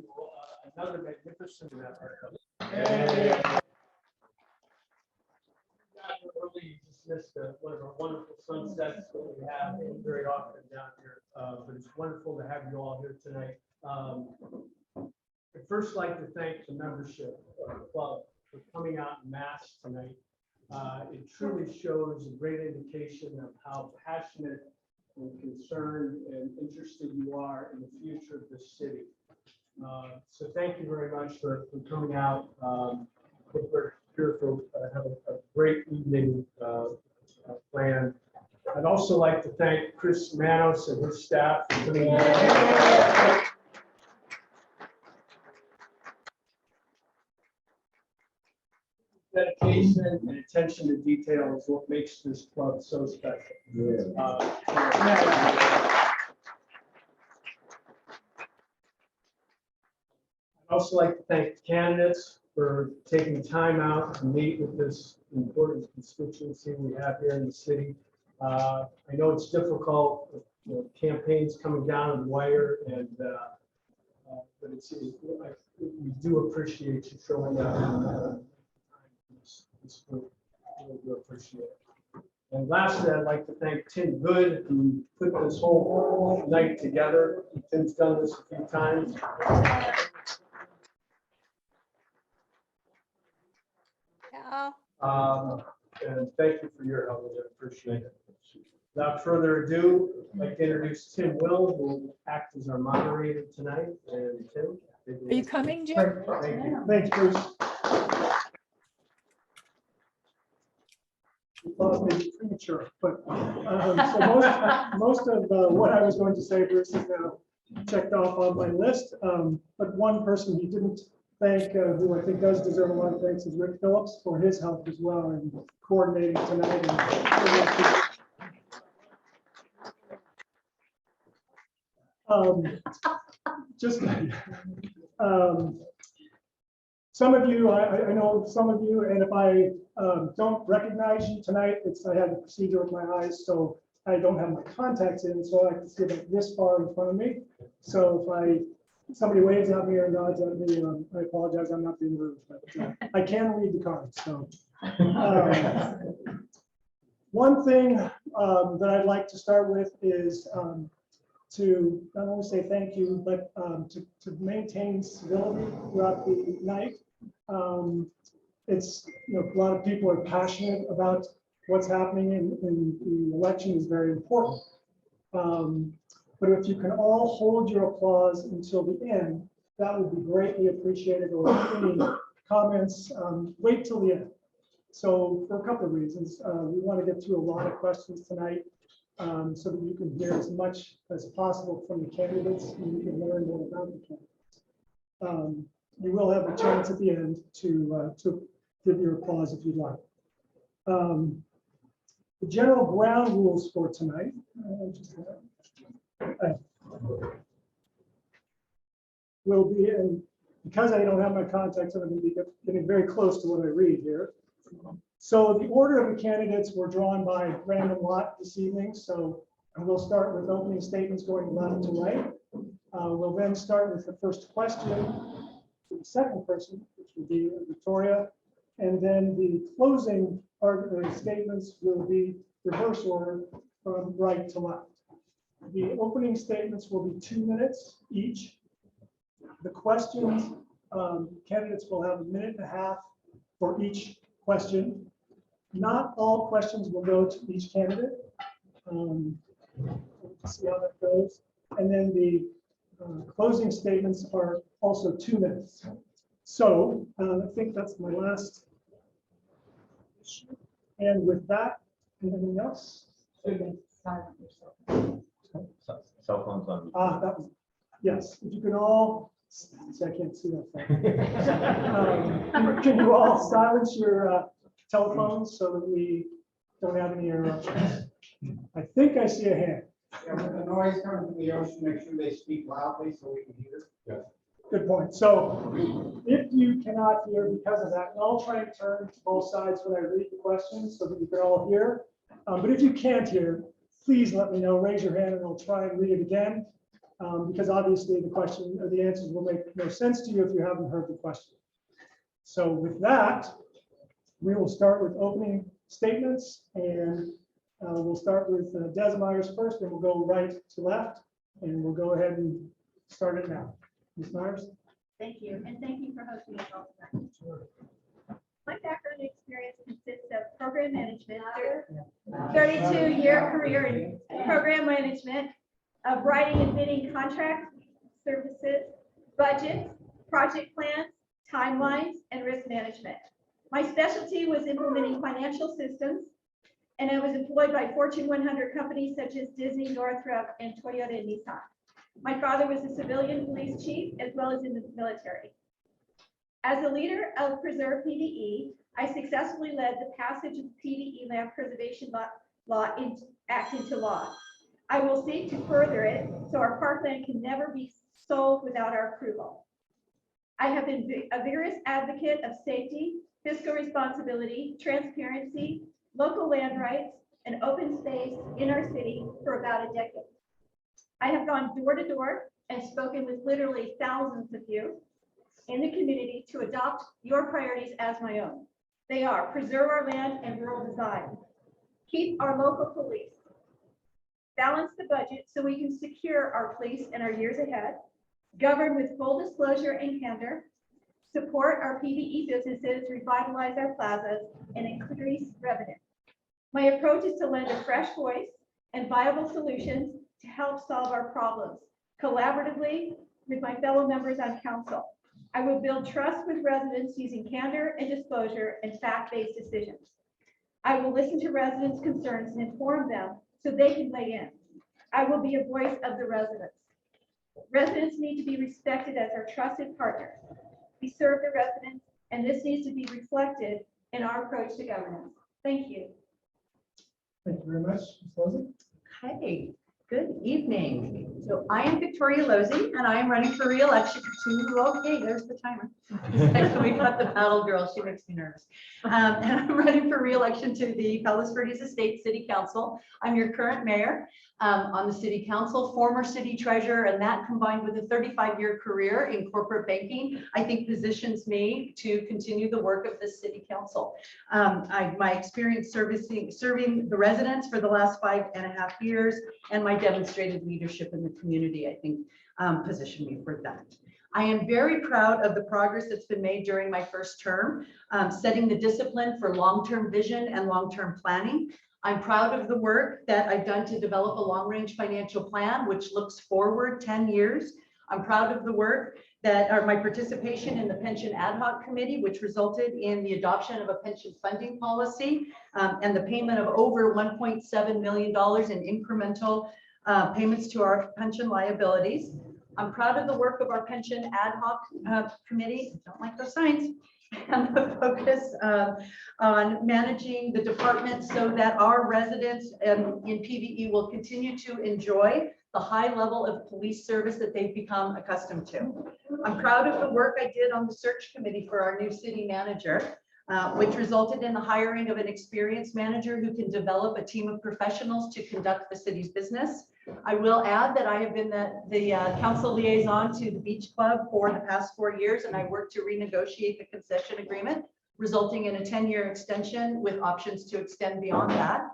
to another magnificent early dismissed one of our wonderful sunsets that we have very often down here, but it's wonderful to have you all here tonight. I'd first like to thank the membership of the club for coming out in mass tonight. It truly shows a great indication of how passionate and concerned and interested you are in the future of this city. So thank you very much for coming out. We're here to have a great evening planned. I'd also like to thank Chris Manos and his staff for putting together. Dedication and attention to detail is what makes this club so special. I'd also like to thank the candidates for taking time out to meet with this important constituency we have here in the city. I know it's difficult with campaigns coming down the wire, and but we do appreciate you showing up. We do appreciate it. And lastly, I'd like to thank Tim Good, who put this whole night together. Tim's done this a few times. Yeah. And thank you for your help. I appreciate it. Without further ado, I'd like to introduce Tim Will, who will act as our moderator tonight. And Tim, Are you coming, Jim? thank you. Thanks, Bruce. Maybe premature, but so most of what I was going to say, Bruce, is now checked off on my list. But one person he didn't thank, who I think does deserve a lot of thanks, is Rick Phillips for his help as well in coordinating tonight. Just some of you, I know some of you, and if I don't recognize you tonight, I have a procedure with my eyes, so I don't have my contacts in, so I can see about this far in front of me. So if somebody waves at me or nods at me, I apologize, I'm not being rude, but I can read the cards. So one thing that I'd like to start with is to not only say thank you, but to maintain civility throughout the night. It's, a lot of people are passionate about what's happening, and the election is very important. But if you can all hold your applause until the end, that would be greatly appreciated. Or any comments, wait till the end. So for a couple of reasons, we want to get through a lot of questions tonight, so that you can hear as much as possible from the candidates and you can learn more about the candidates. You will have a chance at the end to give your applause if you'd like. The general ground rules for tonight will be, and because I don't have my contacts, I'm going to be getting very close to what I read here. So the order of the candidates were drawn by random lot this evening. So we'll start with opening statements going left to right. We'll then start with the first question to the second person, which will be Victoria. And then the closing statements will be reverse order from right to left. The opening statements will be 2 minutes each. The questions, candidates will have 1.5 minutes for each question. Not all questions will go to each candidate. See how that goes. And then the closing statements are also 2 minutes. So I think that's my last issue. And with that, anything else? Cell phones on. That was, yes, if you can all, see, I can't see that thing. Can you all silence your telephones so that we don't have any interruptions? I think I see a hand. Yeah, when the noise comes from the ocean, make sure they speak loudly so we can hear. Yeah. Good point. So if you cannot hear because of that, and I'll try and turn to both sides when I read the questions so that you can all hear. But if you can't hear, please let me know, raise your hand, and I'll try and read it again. because obviously the question or the answers will make no sense to you if you haven't heard the question. So with that, we will start with opening statements, and we'll start with Des Myers first, and we'll go right to left, and we'll go ahead and start it now. Ms. Myers? Thank you, and thank you for hosting us all tonight. My background and experience consists of program management, 32-year career in program management, of writing and bidding contract services, budgets, project plans, timelines, and risk management. My specialty was implementing financial systems, and I was employed by Fortune 100 companies such as Disney, Northrop, and Toyota and Nissan. My father was a civilian police chief as well as in the military. As a leader of Preserve PDE, I successfully led the passage of the PDE Land Preservation Act into law. I will seek to further it so our parkland can never be sold without our approval. I have been a vigorous advocate of safety, fiscal responsibility, transparency, local land rights, and open space in our city for about a decade. I have gone door to door and spoken with literally thousands of you in the community to adopt your priorities as my own. They are preserve our land and rural design, keep our local police, balance the budget so we can secure our police in our years ahead, govern with full disclosure and candor, support our PDE businesses, revitalize our plazas, and increase revenue. My approach is to lend a fresh voice and viable solutions to help solve our problems collaboratively with my fellow members on council. I will build trust with residents using candor and disclosure and fact-based decisions. I will listen to residents' concerns and inform them so they can weigh in. I will be a voice of the residents. Residents need to be respected as our trusted partners. We serve the residents, and this needs to be reflected in our approach to governance. Thank you. Thank you very much. Ms. Lozey? Hey, good evening. So I am Victoria Lozey, and I am running for re-election to, okay, there's the timer. We've got the battle girl, she makes me nervous. And I'm running for re-election to the Palos Verdes Estate City Council. I'm your current mayor on the city council, former city treasurer, and that combined with a 35-year career in corporate banking, I think positions me to continue the work of the city council. My experience serving the residents for the last 5.5 years and my demonstrated leadership in the community, I think, position me for that. I am very proud of the progress that's been made during my first term, setting the discipline for long-term vision and long-term planning. I'm proud of the work that I've done to develop a long-range financial plan, which looks forward 10 years. I'm proud of the work that my participation in the Pension Ad Hoc Committee, which resulted in the adoption of a pension funding policy and the payment of over $1.7 million in incremental payments to our pension liabilities. I'm proud of the work of our Pension Ad Hoc Committee, don't like those signs, and the focus on managing the department so that our residents in PVE will continue to enjoy the high level of police service that they've become accustomed to. I'm proud of the work I did on the search committee for our new city manager, which resulted in the hiring of an experienced manager who can develop a team of professionals to conduct the city's business. I will add that I have been the council liaison to the Beach Club for the past 4 years, and I worked to renegotiate the concession agreement, resulting in a 10-year extension with options to extend beyond that.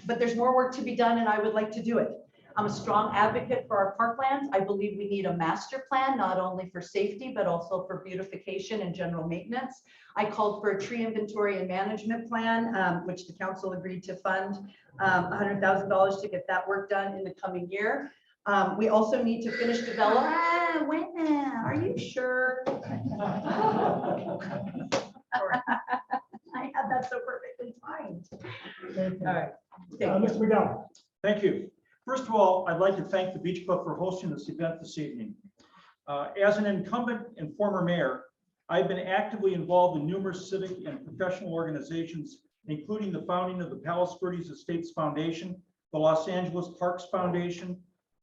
But there's more work to be done, and I would like to do it. I'm a strong advocate for our parklands. I believe we need a master plan, not only for safety, but also for beautification and general maintenance. I called for a tree inventory and management plan, which the council agreed to fund $100,000 to get that work done in the coming year. We also need to finish development. When? Are you sure? I had that so perfectly timed. All right. Mr. McDowell? Thank you. First of all, I'd like to thank the Beach Club for hosting this event this evening. As an incumbent and former mayor, I've been actively involved in numerous civic and professional organizations, including the founding of the Palos Verdes Estates Foundation, the Los Angeles Parks Foundation,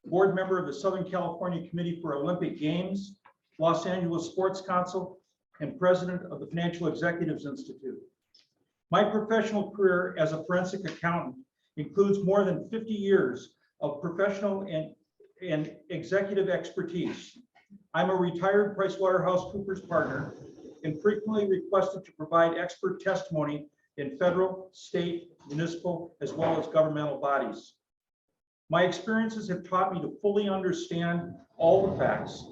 board member of the Southern California Committee for Olympic Games, Los Angeles Sports Council, and president of the Financial Executives Institute. My professional career as a forensic accountant includes more than 50 years of professional and and executive expertise. I'm a retired PricewaterhouseCoopers partner and frequently requested to provide expert testimony in federal, state, municipal, as well as governmental bodies. My experiences have taught me to fully understand all the facts,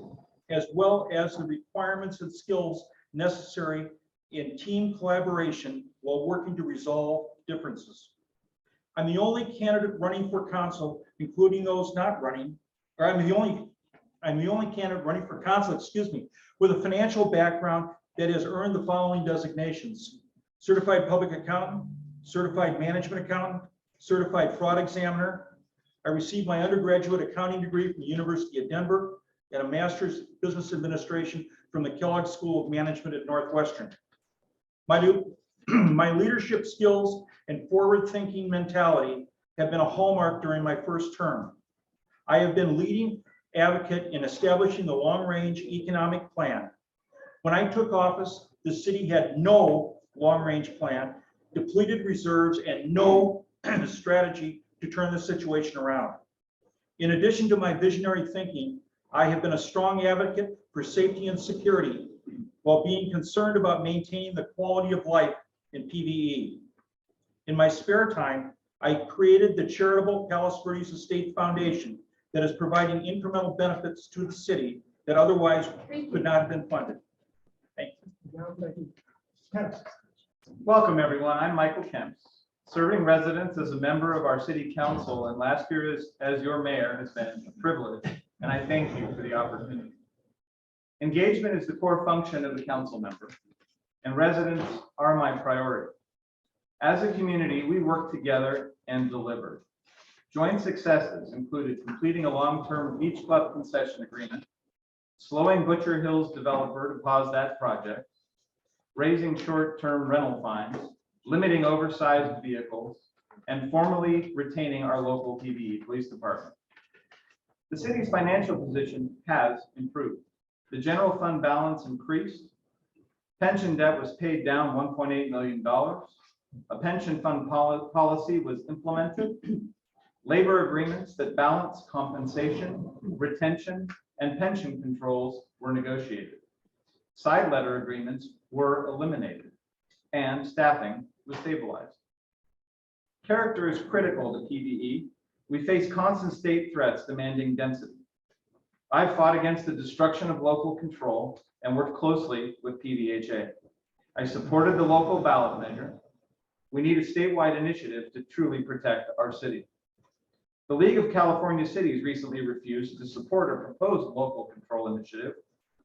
as well as the requirements and skills necessary in team collaboration while working to resolve differences. I'm the only candidate running for council, including those not running, or I'm the only candidate running for council, with a financial background that has earned the following designations: certified public accountant, certified management accountant, certified fraud examiner. I received my undergraduate accounting degree from the University of Denver and a master's business administration from the Kellogg School of Management at Northwestern. My leadership skills and forward-thinking mentality have been a hallmark during my first term. I have been leading advocate in establishing the long-range economic plan. When I took office, the city had no long-range plan, depleted reserves, and no strategy to turn the situation around. In addition to my visionary thinking, I have been a strong advocate for safety and security while being concerned about maintaining the quality of life in PVE. In my spare time, I created the charitable Palos Verdes Estate Foundation that is providing incremental benefits to the city that otherwise could not have been funded. Thank you. Welcome, everyone. I'm Michael Kemps, serving residents as a member of our city council, and last year as your mayor has been a privilege, and I thank you for the opportunity. Engagement is the core function of the council member, and residents are my priority. As a community, we work together and deliver. Joint successes included completing a long-term beach club concession agreement, slowing Butcher Hills developer to pause that project, raising short-term rental fines, limiting oversized vehicles, and formally retaining our local PVE police department. The city's financial position has improved. The general fund balance increased. Pension debt was paid down $1.8 million. A pension fund policy was implemented. Labor agreements that balance compensation, retention, and pension controls were negotiated. Side letter agreements were eliminated, and staffing was stabilized. Character is critical to PVE. We face constant state threats demanding density. I've fought against the destruction of local control and worked closely with PVHA. I supported the local ballot measure. We need a statewide initiative to truly protect our city. The League of California Cities recently refused to support a proposed local control initiative.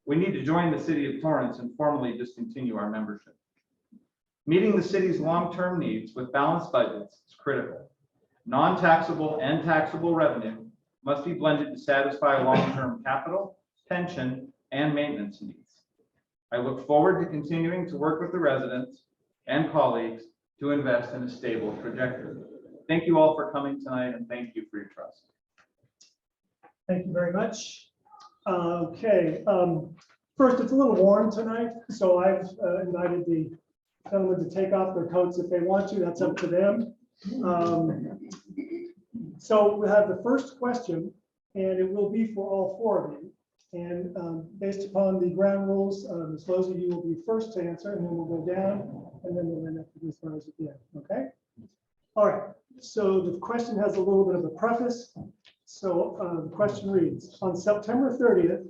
We need to join the city of Torrance and formally discontinue our membership. Meeting the city's long-term needs with balanced budgets is critical. Non-taxable and taxable revenue must be blended to satisfy long-term capital, pension, and maintenance needs. I look forward to continuing to work with the residents and colleagues to invest in a stable trajectory. Thank you all for coming tonight, and thank you for your trust. Thank you very much. Okay, first, it's a little warm tonight, so I've invited the gentlemen to take off their coats if they want to. That's up to them. So we have the first question, and it will be for all four of you. And based upon the ground rules, Ms. Lozey, you will be first to answer, and then we'll go down, and then we'll end up with Ms. Rose at the end. Okay? All right. So the question has a little bit of a preface. So the question reads: on September 30th,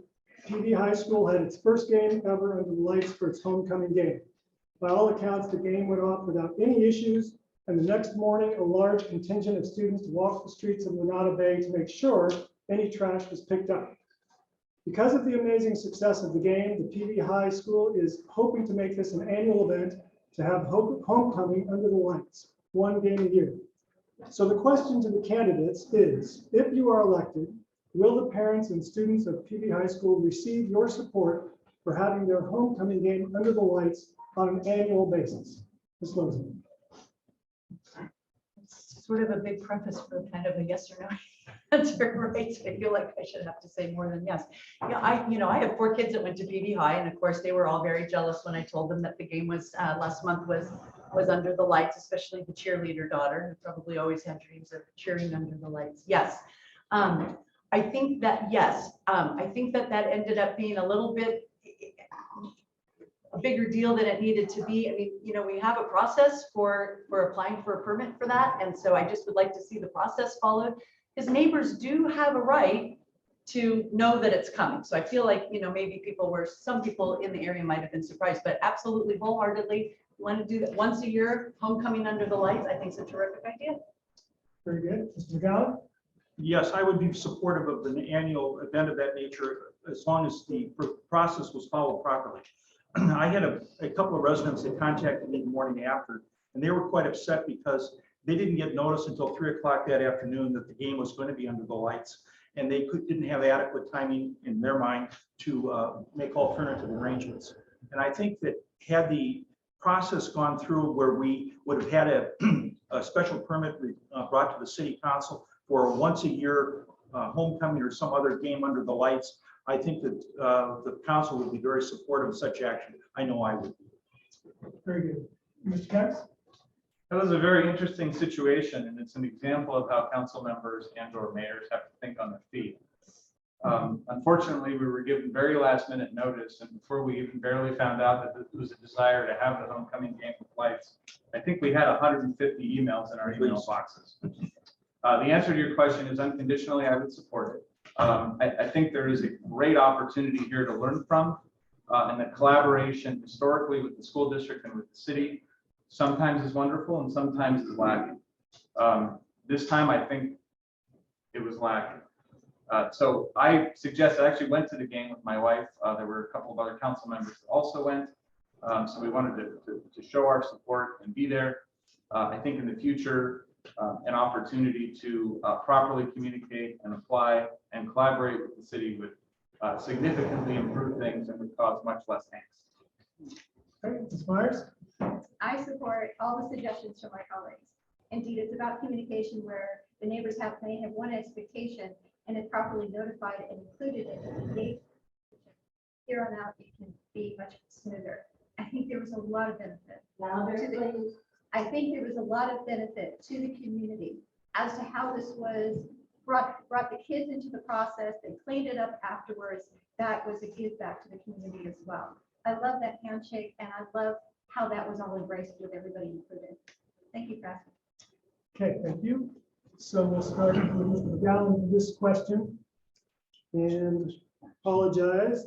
PV High School had its first game ever under the lights for its homecoming game. By all accounts, the game went off without any issues, and the next morning, a large contingent of students walked the streets of Monada Bay to make sure any trash was picked up. Because of the amazing success of the game, the PV High School is hoping to make this an annual event to have homecoming under the lights, one game a year. So the question to the candidates is, if you are elected, will the parents and students of PV High School receive your support for having their homecoming game under the lights on an annual basis? Ms. Lozey. Sort of a big preface for kind of a yes or no answer, right? So I feel like I should have to say more than yes. Yeah, I have 4 kids that went to PV High, and of course they were all very jealous when I told them that the game was last month was under the lights, especially the cheerleader daughter, who probably always had dreams of cheering under the lights. Yes. I think that, yes, I think that that ended up being a little bit a bigger deal than it needed to be. I mean, you know, we have a process for applying for a permit for that. And so I just would like to see the process followed, because neighbors do have a right to know that it's coming. So I feel like, you know, maybe some people in the area might have been surprised, but absolutely wholeheartedly want to do that once a year, homecoming under the lights. I think it's a terrific idea. Very good. Mr. McGowan? Yes, I would be supportive of an annual event of that nature as long as the process was followed properly. I had a couple of residents that contacted me the morning after, and they were quite upset because they didn't get notice until 3 o'clock that afternoon that the game was going to be under the lights. And they didn't have adequate timing in their mind to make alternative arrangements. And I think that had the process gone through where we would have had a special permit brought to the city council for a once a year homecoming or some other game under the lights, I think that the council would be very supportive of such action. I know I would. Very good. Mr. Kemps? That was a very interesting situation, and it's an example of how council members and/or mayors have to think on their feet. Unfortunately, we were given very last minute notice, and before we even barely found out that it was a desire to have the homecoming game with lights, I think we had 150 emails in our email boxes. The answer to your question is unconditionally, I would support it. I think there is a great opportunity here to learn from, and the collaboration historically with the school district and with the city sometimes is wonderful and sometimes is lacking. This time, I think it was lacking. So I actually went to the game with my wife. There were a couple of other council members that also went. So we wanted to show our support and be there. I think in the future, an opportunity to properly communicate and apply and collaborate with the city would significantly improve things and would cause much less angst. Okay, Ms. Myers? I support all the suggestions from my colleagues. Indeed, it's about communication where the neighbors may have one expectation and it's properly notified and included in the engagement. Here on out, it can be much smoother. I think there was a lot of benefit. I think there was a lot of benefit to the community as to how this was brought the kids into the process. They cleaned it up afterwards. That was a give back to the community as well. I love that handshake, and I love how that was all embraced with everybody included. Thank you for asking. Okay, thank you. So we'll start with Mr. McGowan with this question. And apologize.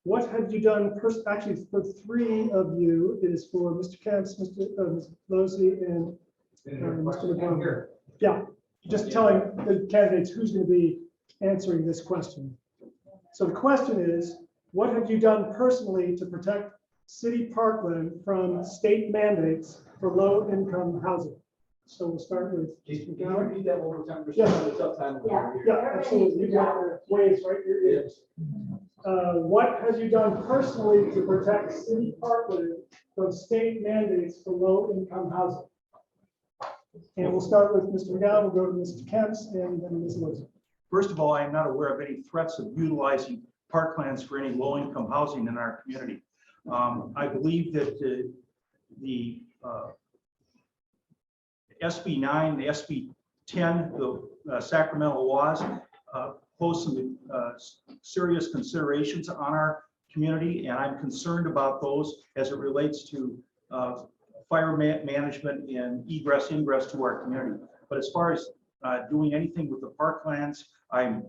What have you done, actually for 3 of you, it is for Mr. Kemps, Ms. Losey, and Mr. McGowan. Yeah, just telling the candidates who's going to be answering this question. So the question is, what have you done personally to protect city parkland from state mandates for low-income housing? So we'll start with Can you repeat that one more time? Yes. It's tough time. Yeah, absolutely. You got the waves right in your ears. What have you done personally to protect city parkland from state mandates for low-income housing? And we'll start with Mr. McGowan, we'll go to Mr. Kemps, and then Ms. Lewis. First of all, I am not aware of any threats of utilizing parklands for any low-income housing in our community. I believe that the SB 9, the SB 10, the Sacramento laws pose some serious considerations on our community, and I'm concerned about those as it relates to fire management and egress ingress to our community. But as far as doing anything with the parklands, I'm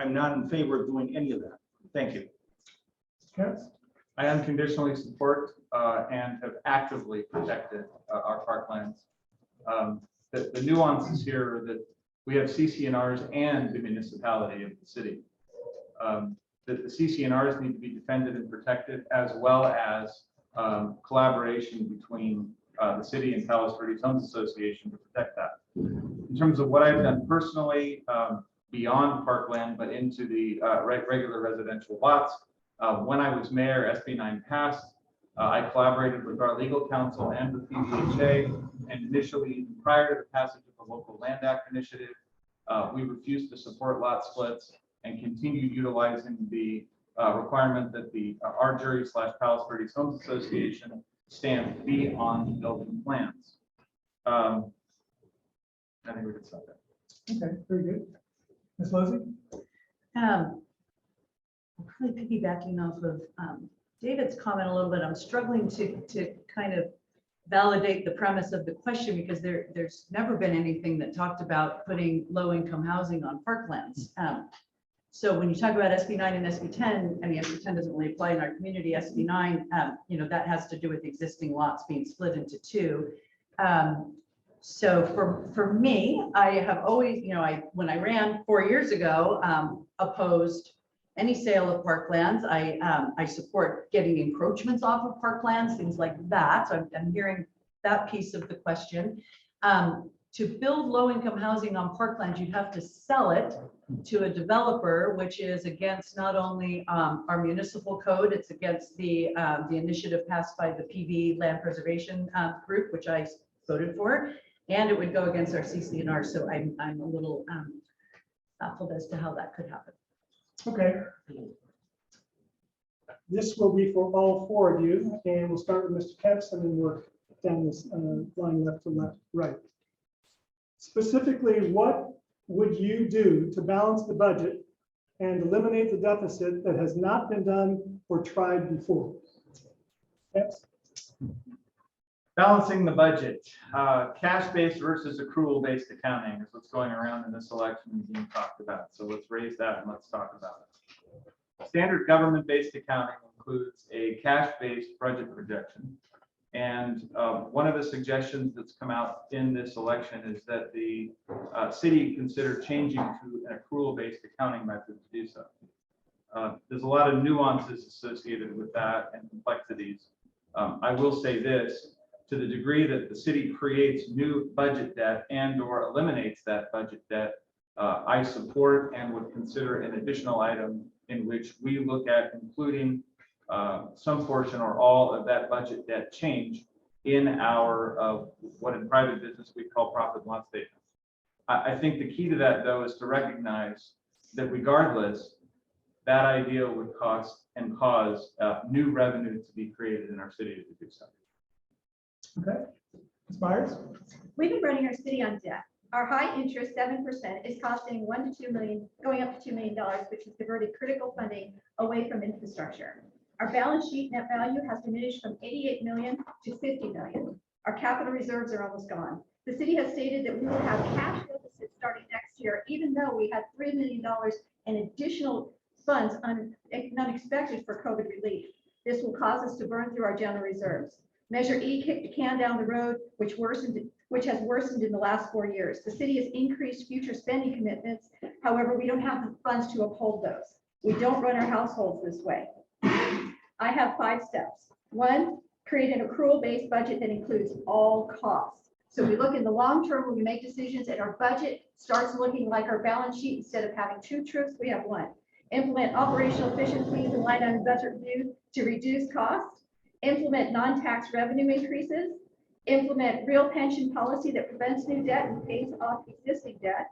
not in favor of doing any of that. Thank you. Kemps? I unconditionally support and have actively protected our parklands. The nuances here are that we have CC&Rs and the municipality of the city. That the CC&Rs need to be defended and protected, as well as collaboration between the city and Palos Verdes Homes Association to protect that. In terms of what I've done personally, beyond parkland, but into the regular residential lots, when I was mayor, SB 9 passed. I collaborated with our legal counsel and with PVHA, and initially, prior to the passage of the Local Land Act initiative, we refused to support lot splits and continued utilizing the requirement that the our/Palos Verdes Homes Association stamp be on building plans. I think we could stop there. Okay, very good. Ms. Lozey? I'm Probably piggybacking off of David's comment a little bit, I'm struggling to kind of validate the premise of the question because there's never been anything that talked about putting low-income housing on parklands. So when you talk about SB 9 and SB 10, I mean, SB 10 doesn't really apply in our community. SB 9, that has to do with existing lots being split into two. So for me, I have always, when I ran 4 years ago, opposed any sale of parklands. I support getting encroachments off of parklands, things like that. So I'm hearing that piece of the question. To build low-income housing on parklands, you'd have to sell it to a developer, which is against not only our municipal code, it's against the initiative passed by the PV Land Preservation Group, which I voted for, and it would go against our CC&R. So I'm a little baffled as to how that could happen. Okay. This will be for all four of you, and we'll start with Mr. Kepps and then work down this line left to left, right. Specifically, what would you do to balance the budget and eliminate the deficit that has not been done or tried before? Kepps? Balancing the budget, cash-based versus accrual-based accounting is what's going around in this election and being talked about. So let's raise that and let's talk about it. Standard government-based accounting includes a cash-based budget projection. And one of the suggestions that's come out in this election is that the city consider changing to an accrual-based accounting method to do so. There's a lot of nuances associated with that and complexities. I will say this. To the degree that the city creates new budget debt and or eliminates that budget debt, I support and would consider an additional item in which we look at including some portion or all of that budget debt change in our what in private business we call profit and loss statements. I think the key to that, though, is to recognize that regardless, that idea would cost and cause new revenue to be created in our city to do so. Okay. Ms. Myers? We've been running our city on debt. Our high interest 7% is costing $1 to $2 million, going up to $2 million, which has diverted critical funding away from infrastructure. Our balance sheet net value has diminished from 88 million to 50 million. Our capital reserves are almost gone. The city has stated that we will have cash deficits starting next year, even though we had $3 million in additional funds unexpected for COVID relief. This will cause us to burn through our general reserves. Measure E kicked the can down the road, which has worsened in the last 4 years. The city has increased future spending commitments. However, we don't have the funds to uphold those. We don't run our households this way. I have 5 steps. 1, create an accrual-based budget that includes all costs. So we look in the long term when we make decisions and our budget starts looking like our balance sheet. Instead of having 2 truths, we have 1. Implement operational efficiencies and line item budget review to reduce costs. Implement non-tax revenue increases. Implement real pension policy that prevents new debt and pays off existing debt.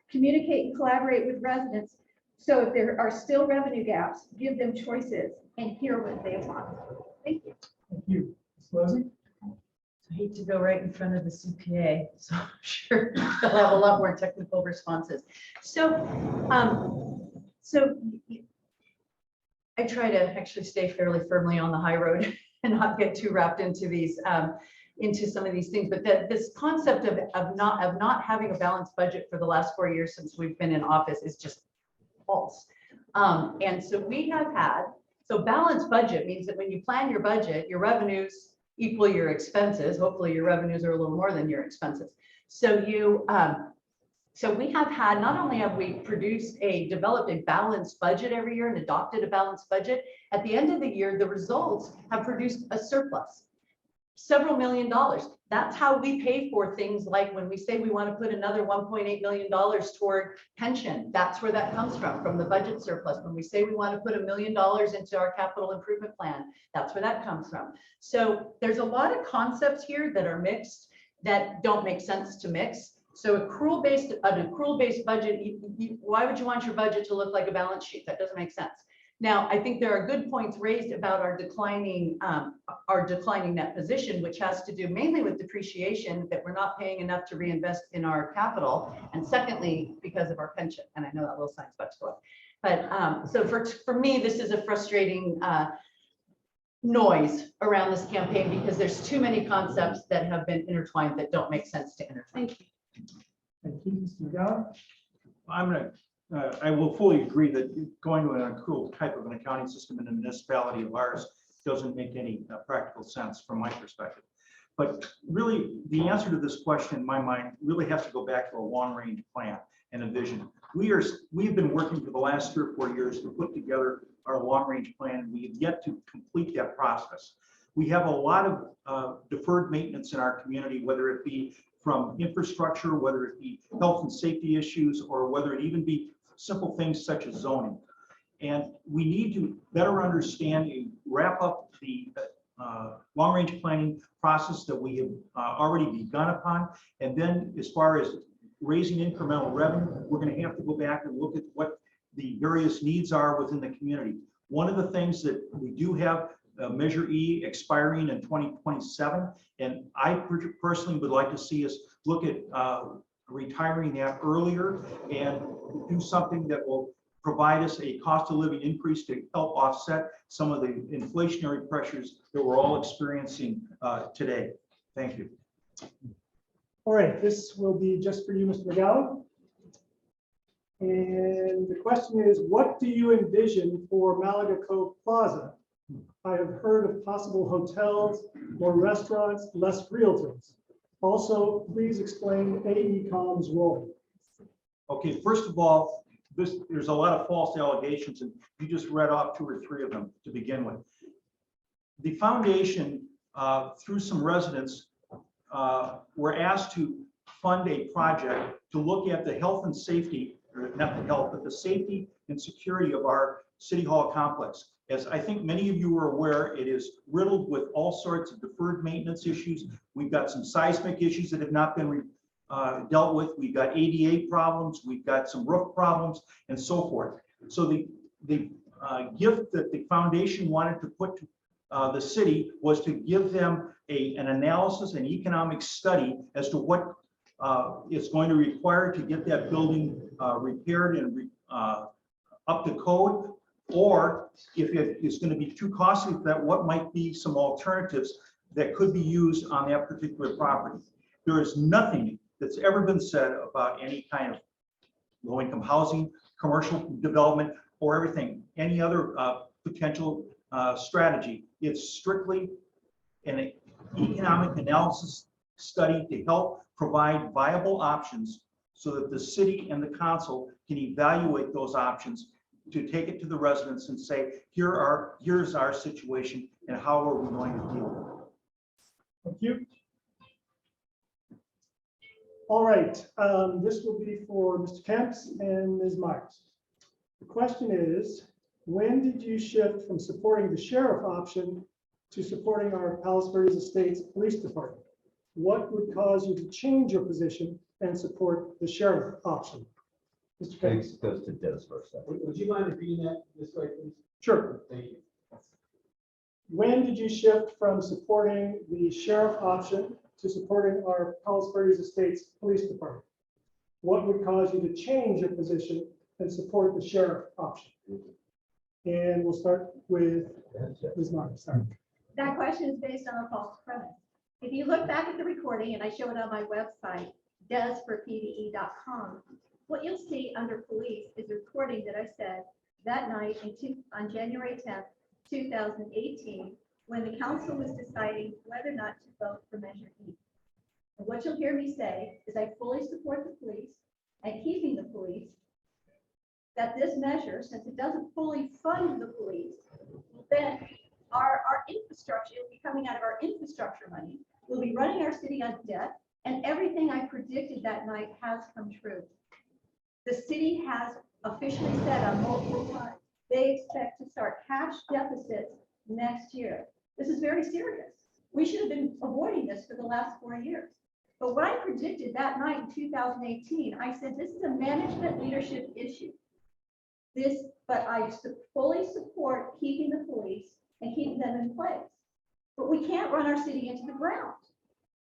Communicate and collaborate with residents. So if there are still revenue gaps, give them choices and hear what they want. Thank you. Thank you. Ms. Lozey? I hate to go right in front of the CPA, so I'm sure they'll have a lot more technical responses. So, I try to actually stay fairly firmly on the high road and not get too wrapped into these, into some of these things. But this concept of not having a balanced budget for the last 4 years since we've been in office is just false. And so we have had, so balanced budget means that when you plan your budget, your revenues equal your expenses. Hopefully your revenues are a little more than your expenses. So we have had, not only have we developed a balanced budget every year and adopted a balanced budget, at the end of the year, the results have produced a surplus, several $1 million. That's how we pay for things like when we say we want to put another $1.8 million toward pension, that's where that comes from the budget surplus. When we say we want to put $1 million into our capital improvement plan, that's where that comes from. So there's a lot of concepts here that are mixed that don't make sense to mix. So an accrual-based budget, why would you want your budget to look like a balance sheet? That doesn't make sense. Now, I think there are good points raised about our declining net position, which has to do mainly with depreciation, that we're not paying enough to reinvest in our capital. And secondly, because of our pension. And I know that little sign's about to go up. But so for me, this is a frustrating noise around this campaign because there's too many concepts that have been intertwined that don't make sense to intertwine. Thank you. Thank you, Mr. McGowan. I will fully agree that going to an accrual type of an accounting system in a municipality of ours doesn't make any practical sense from my perspective. But really, the answer to this question in my mind really has to go back to a long-range plan and a vision. We've been working for the last 3 or 4 years to put together our long-range plan, and we have yet to complete that process. We have a lot of deferred maintenance in our community, whether it be from infrastructure, whether it be health and safety issues, or whether it even be simple things such as zoning. And we need to better understand and wrap up the long-range planning process that we have already begun upon. And then as far as raising incremental revenue, we're going to have to go back and look at what the various needs are within the community. One of the things that we do have Measure E expiring in 2027, and I personally would like to see us look at retiring that earlier and do something that will provide us a cost of living increase to help offset some of the inflationary pressures that we're all experiencing today. Thank you. All right, this will be just for you, Mr. McGowan. And the question is, what do you envision for Malaga Cove Plaza? I have heard of possible hotels, more restaurants, less realtors. Also, please explain AECom's role. Okay, first of all, there's a lot of false allegations, and you just read off 2 or 3 of them to begin with. The foundation, through some residents, were asked to fund a project to look at the health and safety, or not the health, but the safety and security of our City Hall complex. As I think many of you are aware, it is riddled with all sorts of deferred maintenance issues. We've got some seismic issues that have not been dealt with. We've got ADA problems. We've got some roof problems and so forth. So the gift that the foundation wanted to put to the city was to give them an analysis, an economic study as to what it's going to require to get that building repaired and up to code, or if it is going to be too costly for that, what might be some alternatives that could be used on that particular property. There is nothing that's ever been said about any kind of low-income housing, commercial development, or everything, any other potential strategy. It's strictly an economic analysis study to help provide viable options so that the city and the council can evaluate those options to take it to the residents and say, here's our situation and how are we going to deal with it. Thank you. All right, this will be for Mr. Kemps and Ms. Myers. The question is, when did you shift from supporting the sheriff option to supporting our Palos Verdes Estates Police Department? What would cause you to change your position and support the sheriff option? Mr. Kemps. Thanks, goes to Dennis first. Would you mind repeating that this way, please? Sure. Thank you. When did you shift from supporting the sheriff option to supporting our Palos Verdes Estates Police Department? What would cause you to change your position and support the sheriff option? And we'll start with Ms. Myers. Sorry. That question is based on a false premise. If you look back at the recording, and I show it on my website, desforpde.com, what you'll see under police is a recording that I said that night on January 10th, 2018, when the council was deciding whether or not to vote for Measure E. And what you'll hear me say is I fully support the police and keeping the police, that this measure, since it doesn't fully fund the police, then our infrastructure will be coming out of our infrastructure money. We'll be running our city on debt, and everything I predicted that night has come true. The city has officially said on multiple times, they expect to start cash deficits next year. This is very serious. We should have been avoiding this for the last 4 years. But what I predicted that night in 2018, I said, this is a management leadership issue. But I fully support keeping the police and keeping them in place. But we can't run our city into the ground.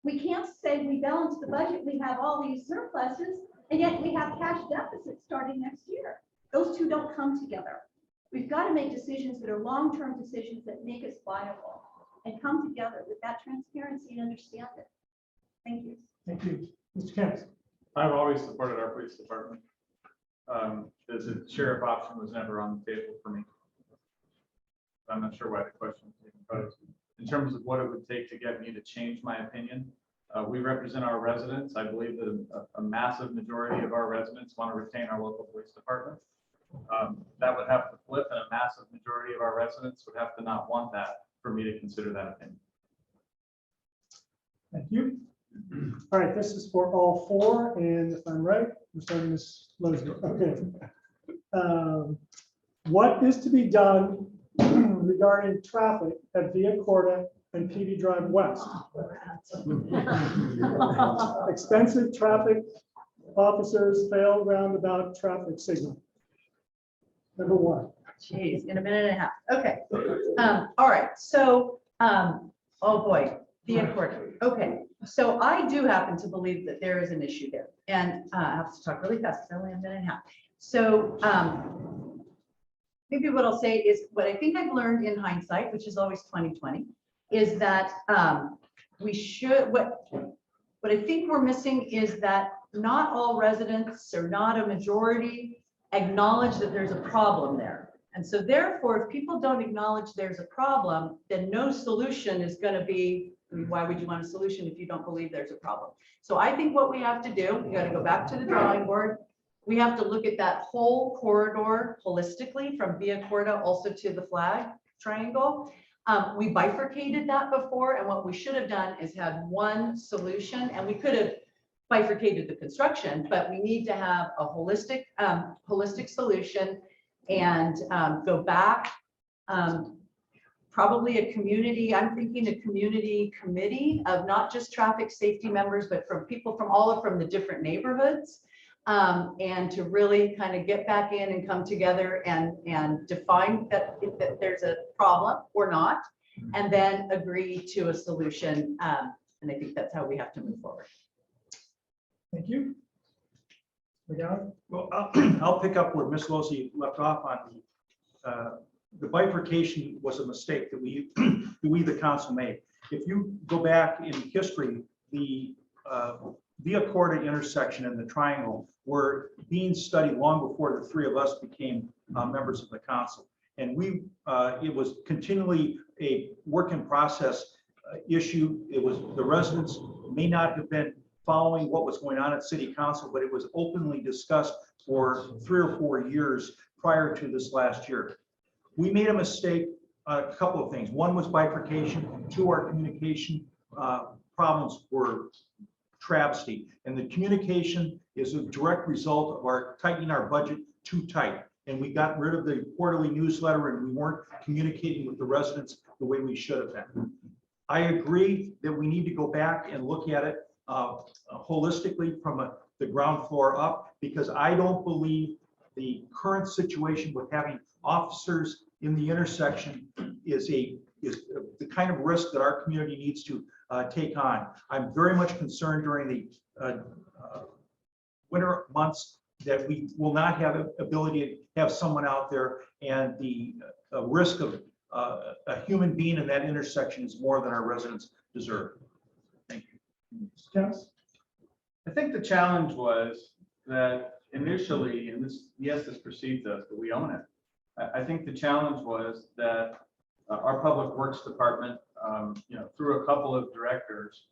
We can't say we balance the budget, we have all these surpluses, and yet we have cash deficits starting next year. Those two don't come together. We've got to make decisions that are long-term decisions that make us viable and come together with that transparency and understand it. Thank you. Thank you. Mr. Kemp. I've always supported our police department. The sheriff option was never on the table for me. I'm not sure why the question was even posed. In terms of what it would take to get me to change my opinion, we represent our residents. I believe that a massive majority of our residents want to retain our local police department. That would have to flip, and a massive majority of our residents would have to not want that for me to consider that opinion. Thank you. All right, this is for all four, and if I'm right, we're starting Ms. Losey. Okay. What is to be done regarding traffic at Via Corta and PD Drive West? Expensive traffic officers failed roundabout traffic signal. Number one. Geez, in a minute and a half. Okay. All right. So, oh boy, the import. Okay. So I do happen to believe that there is an issue there, and I have to talk really fast. It's only a minute and a half. So, maybe what I'll say is what I think I've learned in hindsight, which is always 20/20, is that we should, what I think we're missing is that not all residents, or not a majority, acknowledge that there's a problem there. And so therefore, if people don't acknowledge there's a problem, then no solution is going to be, I mean, why would you want a solution if you don't believe there's a problem? So I think what we have to do, we got to go back to the drawing board. We have to look at that whole corridor holistically from Via Corta also to the flag triangle. We bifurcated that before, and what we should have done is had one solution, and we could have bifurcated the construction, but we need to have a holistic solution and go back. Probably a community, I'm thinking a community committee of not just traffic safety members, but from people from the different neighborhoods. And to really kind of get back in and come together and define that there's a problem or not, and then agree to a solution. And I think that's how we have to move forward. Thank you. McGowan. Well, I'll pick up where Ms. Losey left off on the bifurcation was a mistake that we, the council made. If you go back in history, the Via Corta intersection and the triangle were being studied long before the three of us became members of the council. And it was continually a work in process issue. It was, the residents may not have been following what was going on at city council, but it was openly discussed for 3 or 4 years prior to this last year. We made a mistake, a couple of things. One was bifurcation. 2, our communication problems were travesty. And the communication is a direct result of our tightening our budget too tight. And we got rid of the quarterly newsletter, and we weren't communicating with the residents the way we should have been. I agree that we need to go back and look at it holistically from the ground floor up, because I don't believe the current situation with having officers in the intersection is the kind of risk that our community needs to take on. I'm very much concerned during the winter months that we will not have an ability to have someone out there, and the risk of a human being in that intersection is more than our residents deserve. Thank you. Yes. I think the challenge was that initially, and this precedes us, but we own it. I think the challenge was that our public works department, through a couple of directors,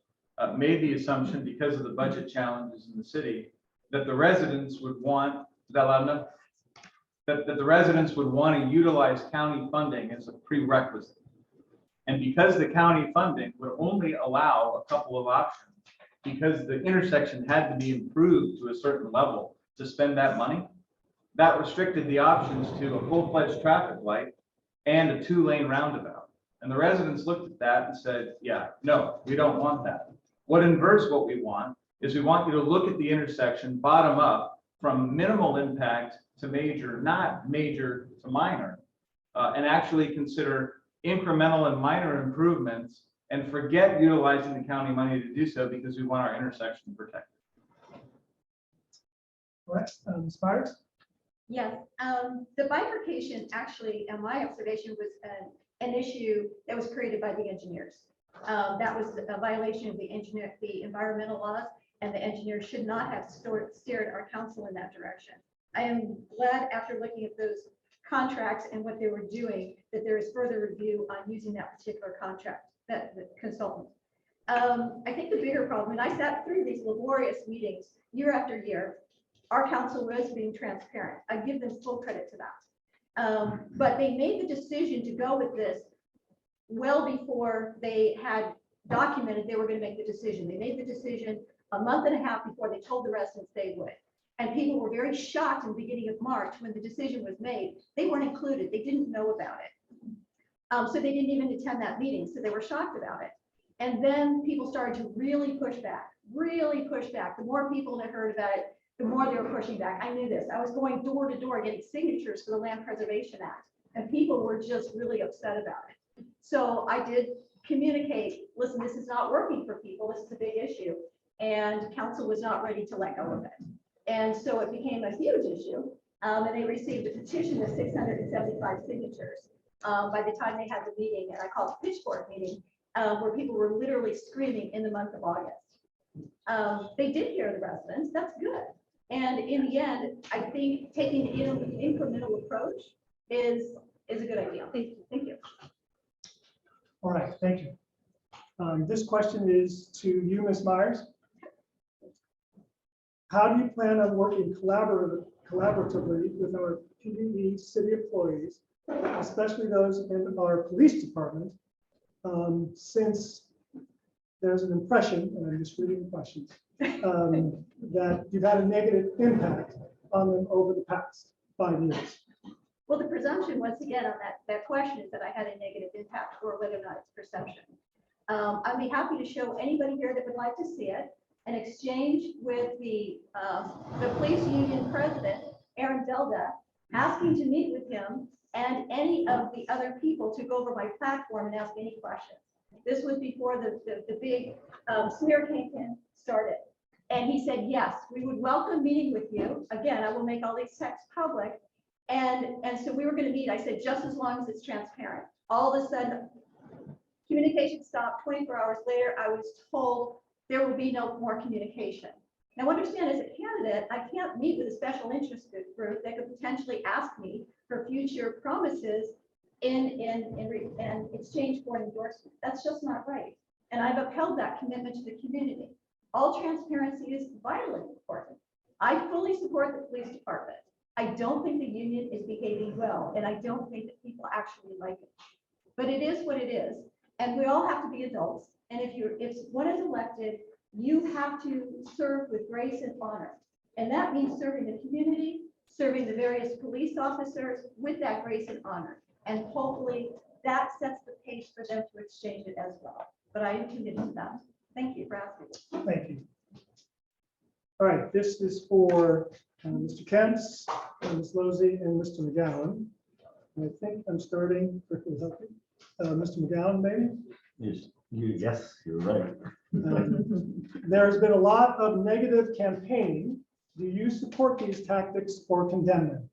made the assumption, because of the budget challenges in the city, that the residents would want, is that loud enough? That the residents would want to utilize county funding as a prerequisite. And because the county funding would only allow a couple of options, because the intersection had to be improved to a certain level to spend that money, that restricted the options to a full-fledged traffic light and a 2-lane roundabout. And the residents looked at that and said, yeah, no, we don't want that. What inverts what we want is we want you to look at the intersection bottom up, from minimal impact to major, not major to minor, and actually consider incremental and minor improvements and forget utilizing the county money to do so because we want our intersection protected. All right, Ms. Myers? Yes, the bifurcation actually, in my observation, was an issue that was created by the engineers. That was a violation of the environmental laws, and the engineers should not have steered our council in that direction. I am glad after looking at those contracts and what they were doing, that there is further review on using that particular contract, that the consultant. I think the bigger problem, and I sat through these laborious meetings year after year, our council was being transparent. I give them full credit to that. But they made the decision to go with this well before they had documented they were going to make the decision. They made the decision a month and a half before they told the residents they would. And people were very shocked in the beginning of March when the decision was made. They weren't included. They didn't know about it. So they didn't even attend that meeting. So they were shocked about it. And then people started to really push back, really push back. The more people that heard about it, the more they were pushing back. I knew this. I was going door to door getting signatures for the Land Preservation Act, and people were just really upset about it. So I did communicate, listen, this is not working for people. This is a big issue. And council was not ready to let go of it. And so it became a huge issue. And they received a petition with 675 signatures by the time they had the meeting, and I called it pitchfork meeting, where people were literally screaming in the month of August. They did hear the residents. That's good. And in the end, I think taking an incremental approach is a good idea. Thank you. All right, thank you. This question is to you, Ms. Myers. How do you plan on working collaboratively with our PDE city employees, especially those in our police department, since there's an impression, and I'm just reading the questions, that you've had a negative impact on them over the past 5 years? Well, the presumption, once again, on that question is that I had a negative impact, or whether or not it's perception. I'd be happy to show anybody here that would like to see it, an exchange with the police union president, Aaron Delda, asking to meet with him and any of the other people to go over my platform and ask any questions. This was before the big smear campaign started. And he said, yes, we would welcome meeting with you. Again, I will make all these texts public. And so we were going to meet. I said, just as long as it's transparent. All of a sudden, communication stopped. 24 hours later, I was told there will be no more communication. Now understand, as a candidate, I can't meet with a special interest group that could potentially ask me for future promises in exchange for an endorsement. That's just not right. And I've upheld that commitment to the community. All transparency is vitally important. I fully support the police department. I don't think the union is behaving well, and I don't think that people actually like it. But it is what it is, and we all have to be adults. And if one is elected, you have to serve with grace and honor. And that means serving the community, serving the various police officers with that grace and honor. And hopefully that sets the pace for them to exchange it as well. But I am committed to that. Thank you for asking. Thank you. All right, this is for Mr. Kent's, Ms. Losey, and Mr. McGowan. And I think I'm starting with Mr. McGowan, maybe? Yes, you're right. There's been a lot of negative campaigning. Do you support these tactics or condemn them?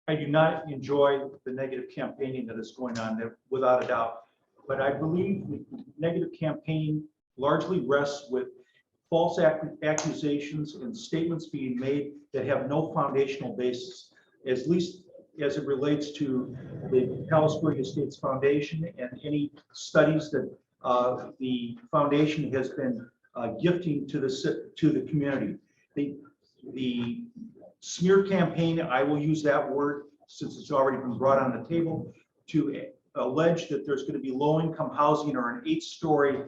I do not enjoy the negative campaigning that is going on there, without a doubt. But I believe the negative campaign largely rests with false accusations and statements being made that have no foundational basis, at least as it relates to the Kalispell Estates Foundation and any studies that the foundation has been gifting to the community. The smear campaign, I will use that word since it's already been brought on the table, to allege that there's going to be low-income housing or an 8-story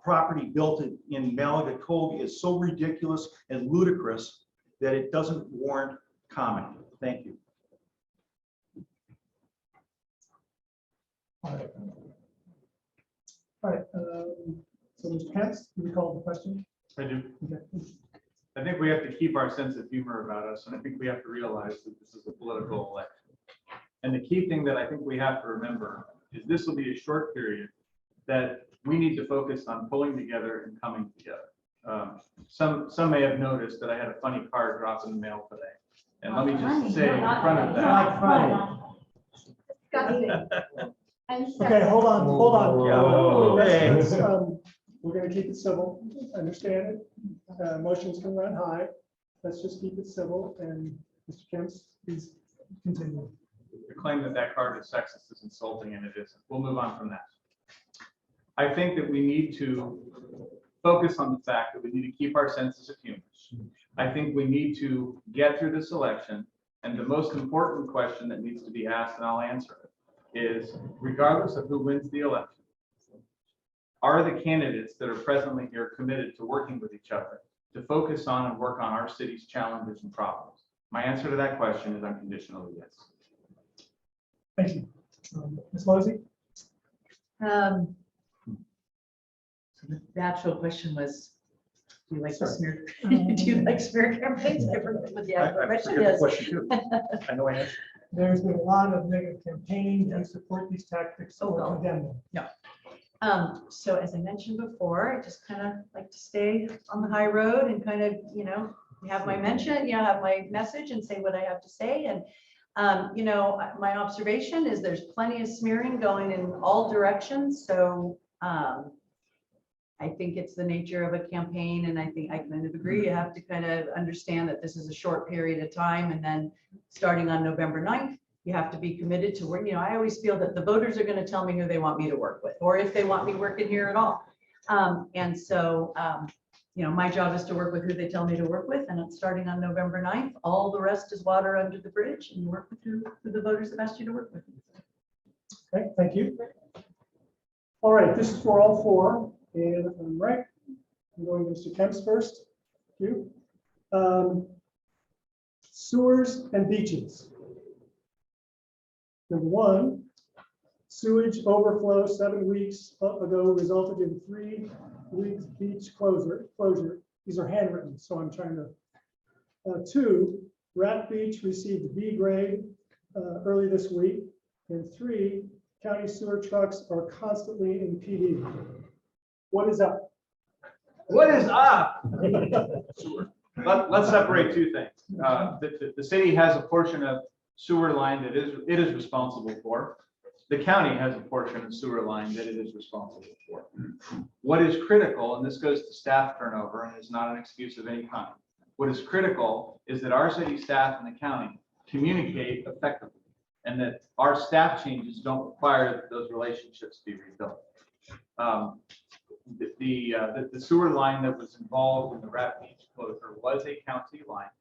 property built in Malaga Cove is so ridiculous and ludicrous that it doesn't warrant comment. Thank you. All right. So Mr. Kent, can you call the question? I do. Okay. I think we have to keep our sense of humor about us, and I think we have to realize that this is a political election. And the key thing that I think we have to remember is this will be a short period that we need to focus on pulling together and coming together. Some may have noticed that I had a funny card drop in the mail today. And let me just say in front of that. Disgusting. And Okay, hold on, hold on. Yeah. Hey. Let's, we're gonna keep it civil, understand it. Motions can run high. Let's just keep it civil, and Mr. Kemps, please continue. The claim that that card is sexist is insulting, and it isn't. We'll move on from that. I think that we need to focus on the fact that we need to keep our senses of humor. I think we need to get through this election, and the most important question that needs to be asked, and I'll answer it, is regardless of who wins the election, are the candidates that are presently here committed to working with each other to focus on and work on our city's challenges and problems? My answer to that question is unconditionally yes. Thank you. Ms. Lozey? So the actual question was, do you like the smear? Do you like smear campaigns? I forget what the actual question is. question too. I know I answered. There's been a lot of negative campaign. Do you support these tactics Oh, or no. condemn them? So as I mentioned before, I just kind of like to stay on the high road and kind of, have my mention, have my message and say what I have to say. And, my observation is there's plenty of smearing going in all directions. So I think it's the nature of a campaign, and I think I kind of agree. You have to kind of understand that this is a short period of time, and then starting on November 9th, you have to be committed to work. I always feel that the voters are going to tell me who they want me to work with, or if they want me working here at all. And so, my job is to work with who they tell me to work with, and it's starting on November 9th. All the rest is water under the bridge, and you work with who the voters have asked you to work with. Okay, thank you. All right, this is for all four, and if I'm right, I'm going to Mr. Kemp's first. Thank you. Sewers and beaches. Number one, sewage overflow 7 weeks ago resulted in 3 weeks beach closure. These are handwritten, so I'm trying to. 2, Rat Beach received B grade early this week. And 3, county sewer trucks are constantly in PD. What is up? What is up? Let's separate two things. The city has a portion of sewer line that it is responsible for. The county has a portion of sewer line that it is responsible for. What is critical, and this goes to staff turnover and is not an excuse of any kind. What is critical is that our city staff and the county communicate effectively, and that our staff changes don't require that those relationships be rebuilt. The sewer line that was involved in the Rat Beach closure was a county line.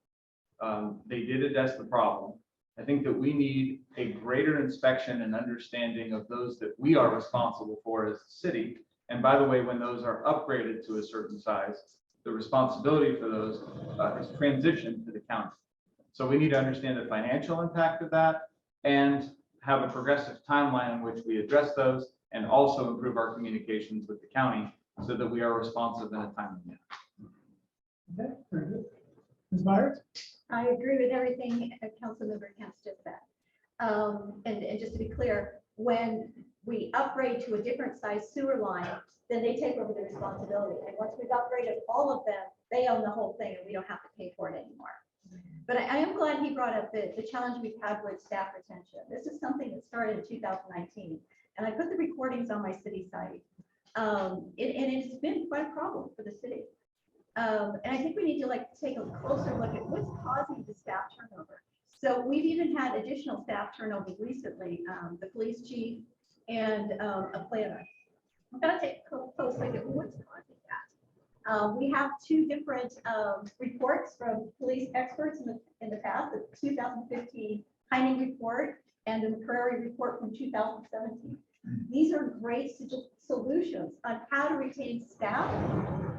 They did address the problem. I think that we need a greater inspection and understanding of those that we are responsible for as a city. And by the way, when those are upgraded to a certain size, the responsibility for those is transitioned to the county. So we need to understand the financial impact of that and have a progressive timeline in which we address those, and also improve our communications with the county so that we are responsive in a timely manner. Okay, very good. Ms. Myers? I agree with everything Councilmember Kemp just said. And just to be clear, when we upgrade to a different size sewer line, then they take over the responsibility. And once we've upgraded all of them, they own the whole thing and we don't have to pay for it anymore. But I am glad he brought up the challenge we've had with staff retention. This is something that started in 2019. And I put the recordings on my city site. And it's been quite a problem for the city. And I think we need to take a closer look at what's causing the staff turnover. So we've even had additional staff turnover recently, the police chief and a planner. We've got to take a close look at what's causing that. We have 2 different reports from police experts in the past, the 2015 Heining report and the McCrary report from 2017. These are great solutions on how to retain staff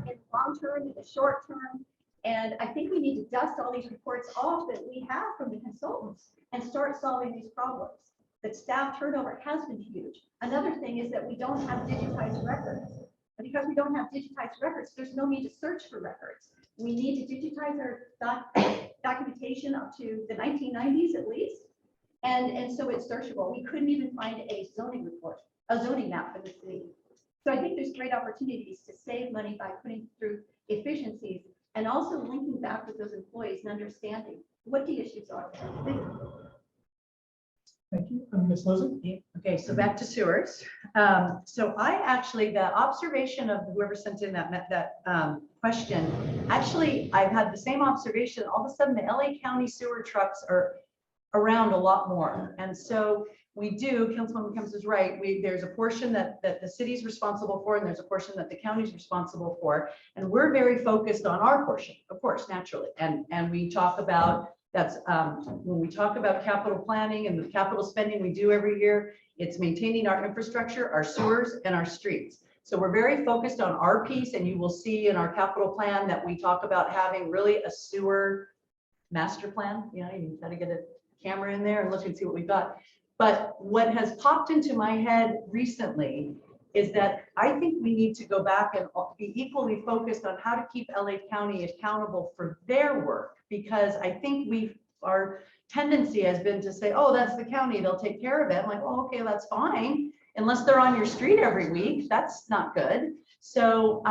in long term, in the short term. And I think we need to dust all these reports off that we have from the consultants and start solving these problems. That staff turnover has been huge. Another thing is that we don't have digitized records. And because we don't have digitized records, there's no need to search for records. We need to digitize our documentation up to the 1990s at least. And so it's searchable. We couldn't even find a zoning report, a zoning map for the city. So I think there's great opportunities to save money by putting through efficiencies and also linking back with those employees and understanding what the issues are. Thank you. Ms. Lozey? Okay, so back to sewers. So I actually, the observation of whoever sent in that question, actually, I've had the same observation. All of a sudden, the LA County sewer trucks are around a lot more. And so we do, Councilwoman Kemps is right, there's a portion that the city's responsible for, and there's a portion that the county's responsible for. And we're very focused on our portion, of course, naturally. And we talk about, that's when we talk about capital planning and the capital spending we do every year, it's maintaining our infrastructure, our sewers, and our streets. So we're very focused on our piece, and you will see in our capital plan that we talk about having really a sewer master plan. You know, you got to get a camera in there and look and see what we've got. But what has popped into my head recently is that I think we need to go back and be equally focused on how to keep LA County accountable for their work, because I think our tendency has been to say, oh, that's the county, they'll take care of it. I'm like, oh, okay, that's fine. Unless they're on your street every week, that's not good. So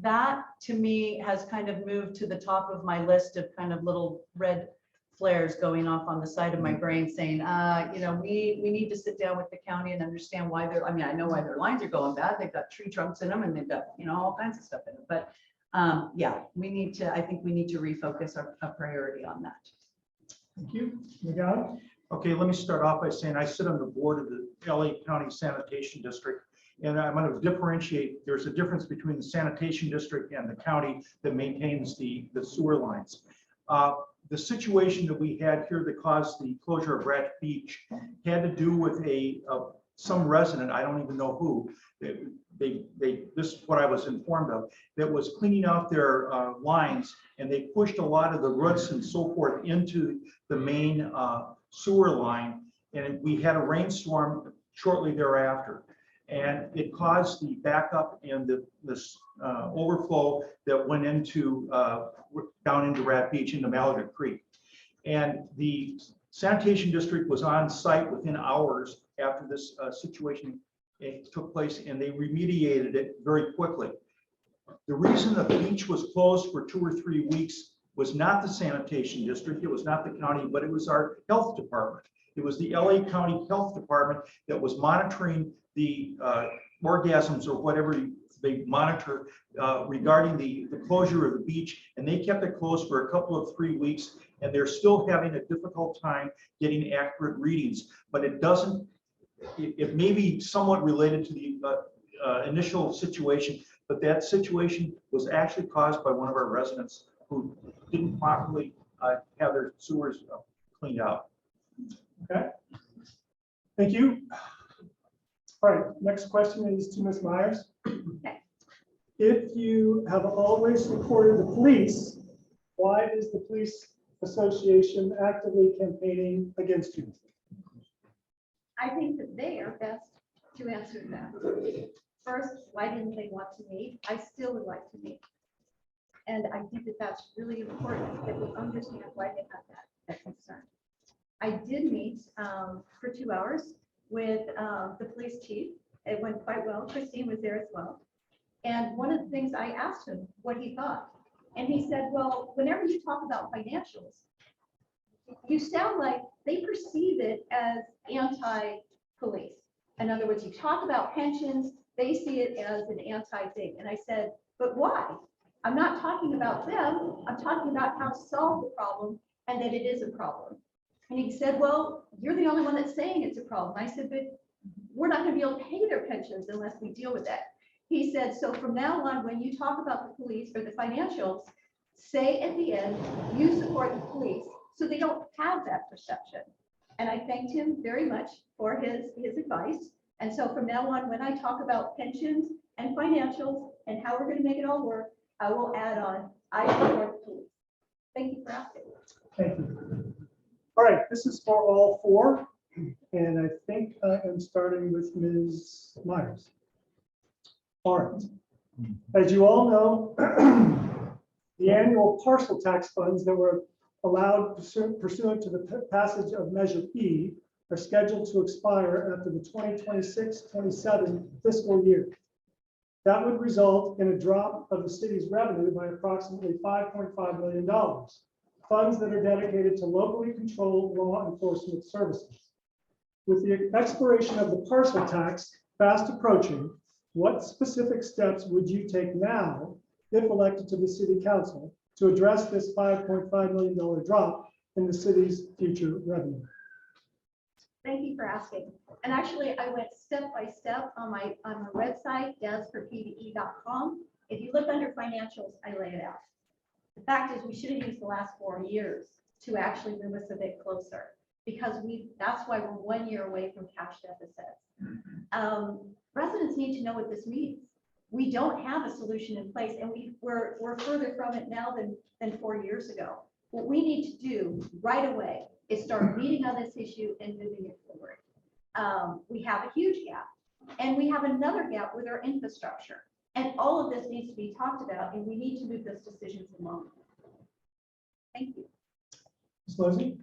that to me has kind of moved to the top of my list of kind of little red flares going off on the side of my brain saying, you know, we need to sit down with the county and understand why I mean, I know why their lines are going bad. They've got tree trunks in them and they've got, you know, all kinds of stuff in it. But yeah, I think we need to refocus our priority on that. Thank you. Miguel? Okay, let me start off by saying I sit on the board of the LA County Sanitation District, and I'm going to differentiate. There's a difference between the sanitation district and the county that maintains the sewer lines. The situation that we had here that caused the closure of Rat Beach had to do with some resident, I don't even know who, this is what I was informed of, that was cleaning out their lines, and they pushed a lot of the roots and so forth into the main sewer line, and we had a rainstorm shortly thereafter. And it caused the backup and this overflow that went into down into Rat Beach into Malaga Creek. And the sanitation district was on site within hours after this situation took place, and they remediated it very quickly. The reason the beach was closed for 2 or 3 weeks was not the sanitation district, it was not the county, but it was our health department. It was the LA County Health Department that was monitoring the orgasms or whatever they monitor regarding the closure of the beach, and they kept it closed for a couple of 3 weeks, and they're still having a difficult time getting accurate readings. But it doesn't, it may be somewhat related to the initial situation, but that situation was actually caused by one of our residents who didn't properly have their sewers cleaned out. Okay. Thank you. All right, next question is to Ms. Myers. Okay. If you have always supported the police, why is the police association actively campaigning against you? I think that they are best to answer that. First, why didn't they want to meet? I still would like to meet. And I think that that's really important that we understand why they have that concern. I did meet for 2 hours with the police chief. It went quite well. Christine was there as well. And one of the things I asked him what he thought. And he said, well, whenever you talk about financials, you sound like they perceive it as anti-police. In other words, you talk about pensions, they see it as an anti-thing. And I said, but why? I'm not talking about them. I'm talking about how to solve the problem and that it is a problem. And he said, well, you're the only one that's saying it's a problem. I said, but we're not going to be able to pay their pensions unless we deal with that. He said, so from now on, when you talk about the police or the financials, say at the end, you support the police so they don't have that perception. And I thanked him very much for his advice. And so from now on, when I talk about pensions and financials and how we're going to make it all work, I will add on, I support the police. Thank you for asking. Thank you. All right, this is for all four. And I think I am starting with Ms. Myers. All right. As you all know, The annual parcel tax funds that were allowed pursuant to the passage of Measure E are scheduled to expire after the 2026-27 fiscal year. That would result in a drop of the city's revenue by approximately $5.5 million, funds that are dedicated to locally controlled law enforcement services. With the expiration of the parcel tax fast approaching, what specific steps would you take now, if elected to the city council, to address this $5.5 million drop in the city's future revenue? Thank you for asking. And actually, I went step by step on my website, desforpde.com. If you look under financials, I lay it out. The fact is, we should have used the last 4 years to actually move us a bit closer, because that's why we're 1 year away from cash deficits. Residents need to know what this means. We don't have a solution in place, and we're further from it now than 4 years ago. What we need to do right away is start meeting on this issue and moving it forward. We have a huge gap, and we have another gap with our infrastructure. And all of this needs to be talked about, and we need to move those decisions along. Thank you. Ms. Lozey?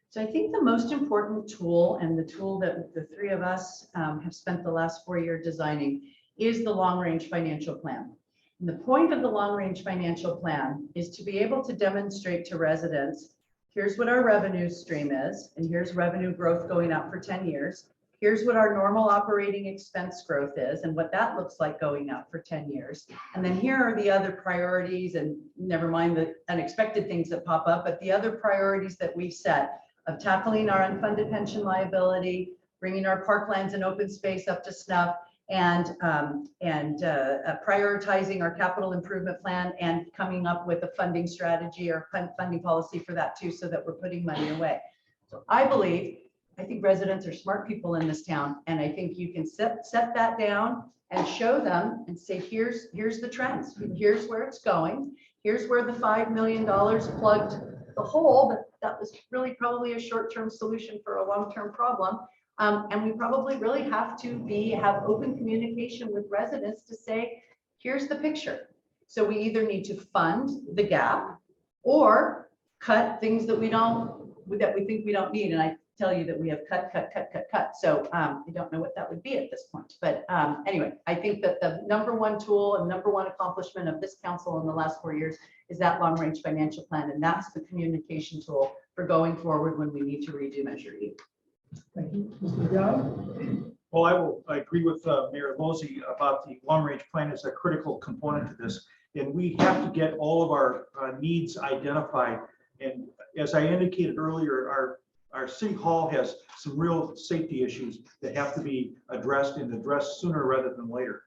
So I think the most important tool, and the tool that the three of us have spent the last 4 years designing, is the long-range financial plan. And the point of the long-range financial plan is to be able to demonstrate to residents, here's what our revenue stream is, and here's revenue growth going up for 10 years. Here's what our normal operating expense growth is and what that looks like going up for 10 years. And then here are the other priorities, and never mind the unexpected things that pop up, but the other priorities that we set of tackling our unfunded pension liability, bringing our parklands and open space up to snuff, and prioritizing our capital improvement plan and coming up with a funding strategy or funding policy for that too, so that we're putting money away. So I think residents are smart people in this town, and I think you can set that down and show them and say, here's the trends, here's where it's going, here's where the $5 million plugged the hole, but that was really probably a short-term solution for a long-term problem. And we probably really have to have open communication with residents to say, here's the picture. So we either need to fund the gap or cut things that we think we don't need. And I tell you that we have cut. So I don't know what that would be at this point. But anyway, I think that the number one tool and number one accomplishment of this council in the last 4 years is that long-range financial plan. And that's the communication tool for going forward when we need to redo Measure E. Thank you. Mr. McGowan? Well, I agree with Mayor Lozey about the long-range plan is a critical component to this. And we have to get all of our needs identified. And as I indicated earlier, our city hall has some real safety issues that have to be addressed and addressed sooner rather than later.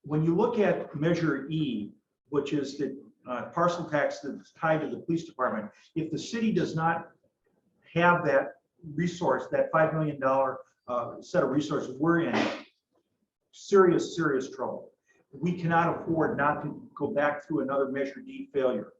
When you look at Measure E, which is the parcel tax that's tied to the police department, if the city does not have that resource, that $5 million set of resources, we're in serious trouble. We cannot afford not to go back through another Measure D failure.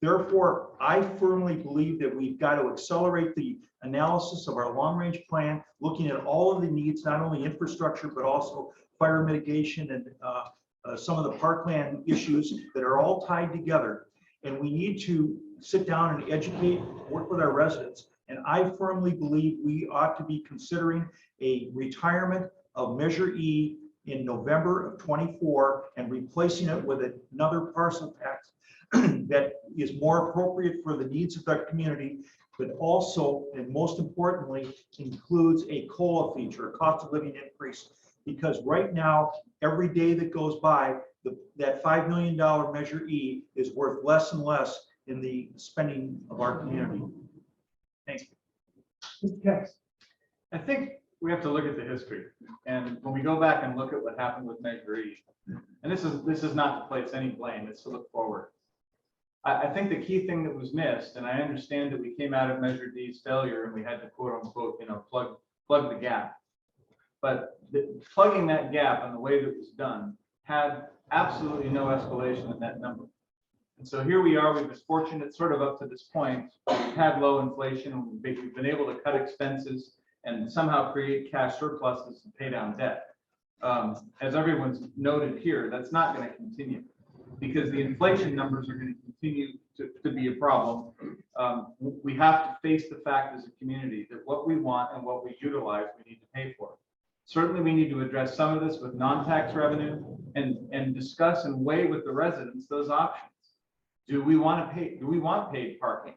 Therefore, I firmly believe that we've got to accelerate the analysis of our long-range plan, looking at all of the needs, not only infrastructure, but also fire mitigation and some of the parkland issues that are all tied together. And we need to sit down and educate, work with our residents. And I firmly believe we ought to be considering a retirement of Measure E in November of 24 and replacing it with another parcel tax that is more appropriate for the needs of our community, but also, and most importantly, includes a COLA feature, a cost of living increase. Because right now, every day that goes by, that $5 million Measure E is worth less and less in the spending of our community. Thank you. Mr. Katz? I think we have to look at the history. And when we go back and look at what happened with Measure E, and this is not to place any blame, it's to look forward. I think the key thing that was missed, and I understand that we came out of Measure D's failure and we had to quote unquote, plug the gap. But plugging that gap and the way that it was done had absolutely no escalation in that number. And so here we are, we've been fortunate sort of up to this point. We've had low inflation, and we've been able to cut expenses and somehow create cash surpluses and pay down debt. As everyone's noted here, that's not going to continue. because the inflation numbers are going to continue to be a problem. We have to face the fact as a community that what we want and what we utilize, we need to pay for. Certainly, we need to address some of this with non-tax revenue and discuss and weigh with the residents those options. Do we want paid parking?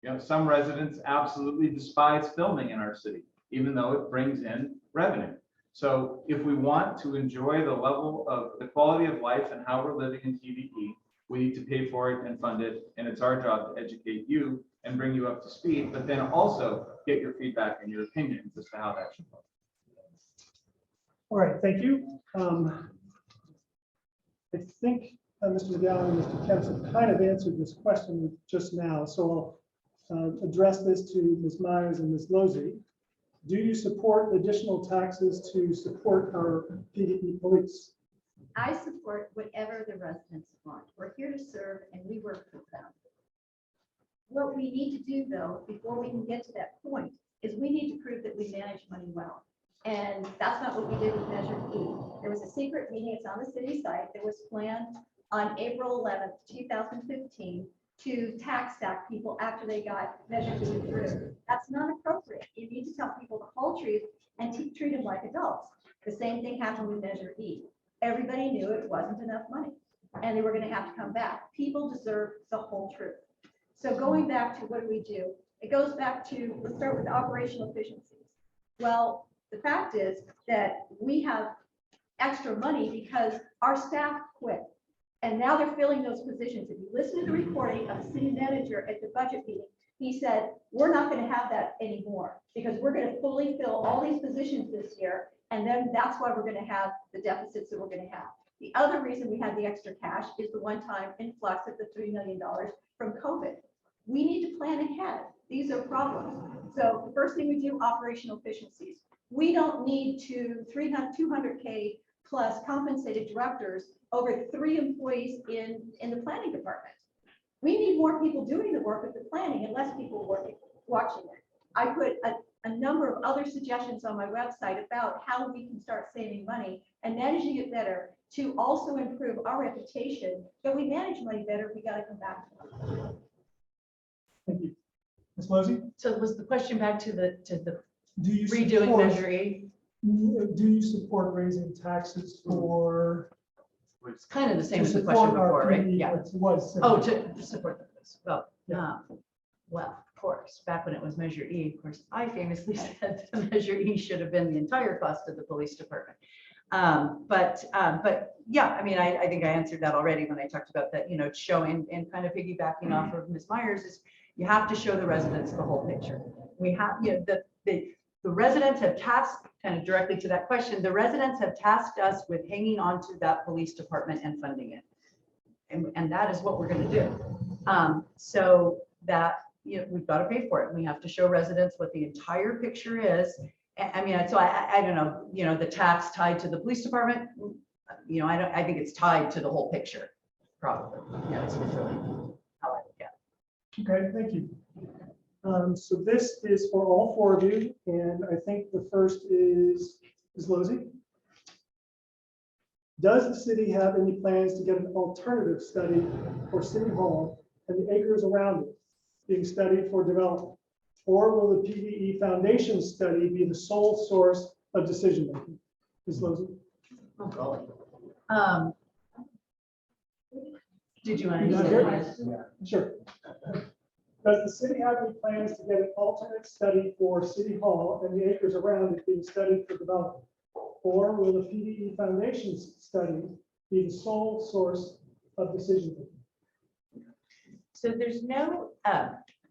You know, some residents absolutely despise filming in our city, even though it brings in revenue. So if we want to enjoy the level of the quality of life and how we're living in TVE, we need to pay for it and fund it. And it's our job to educate you and bring you up to speed, but then also get your feedback and your opinions as to how that should go. All right, thank you. I think Mr. McGowan and Mr. Kemp have kind of answered this question just now, so I'll address this to Ms. Myers and Ms. Lozey. Do you support additional taxes to support our PDE police? I support whatever the residents want. We're here to serve and we work with them. What we need to do though, before we can get to that point, is we need to prove that we manage money well. And that's not what we did with Measure E. There was a secret meeting, it's on the city site, that was planned on April 11th, 2015 to tax stack people after they got Measure E through. That's not appropriate. You need to tell people the whole truth and treat them like adults. The same thing happened with Measure E. Everybody knew it wasn't enough money and they were going to have to come back. People deserve the whole truth. So going back to what do we do? It goes back to, let's start with operational efficiencies. Well, the fact is that we have extra money because our staff quit. And now they're filling those positions. If you listen to the recording of the city manager at the budget meeting, he said, we're not going to have that anymore because we're going to fully fill all these positions this year. And then that's why we're going to have the deficits that we're going to have. The other reason we had the extra cash is the one-time influx of the $3 million from COVID. We need to plan ahead. These are problems. So the first thing we do, operational efficiencies. We don't need 200K plus compensated directors over 3 employees in the planning department. We need more people doing the work of the planning and less people watching it. I put a number of other suggestions on my website about how we can start saving money and managing it better to also improve our reputation. That we manage money better, we got to come back to it. Thank you. Ms. Lozey? So was the question back to the Do you redoing support- Measure E? Do you support raising taxes for? It's kind of the same to as the support question our before, right? PD? Yeah. It was. Oh, to support the police. Well, Yeah. well, of course, back when it was Measure E, of course, I famously said the Measure E should have been the entire cost of the police department. But yeah, I mean, I think I answered that already when I talked about that, you know, showing and kind of piggybacking off of Ms. Myers is you have to show the residents the whole picture. We have, you know, the residents have tasked, kind of directly to that question, the residents have tasked us with hanging on to that police department and funding it. And that is what we're going to do. So that, you know, we've got to pay for it. We have to show residents what the entire picture is. I mean, so I don't know, you know, the tax tied to the police department, you know, I think it's tied to the whole picture, probably. Yeah, that's really how I look at it. Okay, thank you. So this is for all 4 of you, and I think the first is Lozey. Does the city have any plans to get an alternative study for City Hall and the acres around it being studied for development? Or will the PDE Foundation study be the sole source of decision making? Ms. Lozey? Oh, golly. Did you want You got to? Sure. Does the city have any plans to get an alternate study for City Hall and the acres around it being studied for development? Or will the PDE Foundation's study be the sole source of decision making? So there's no,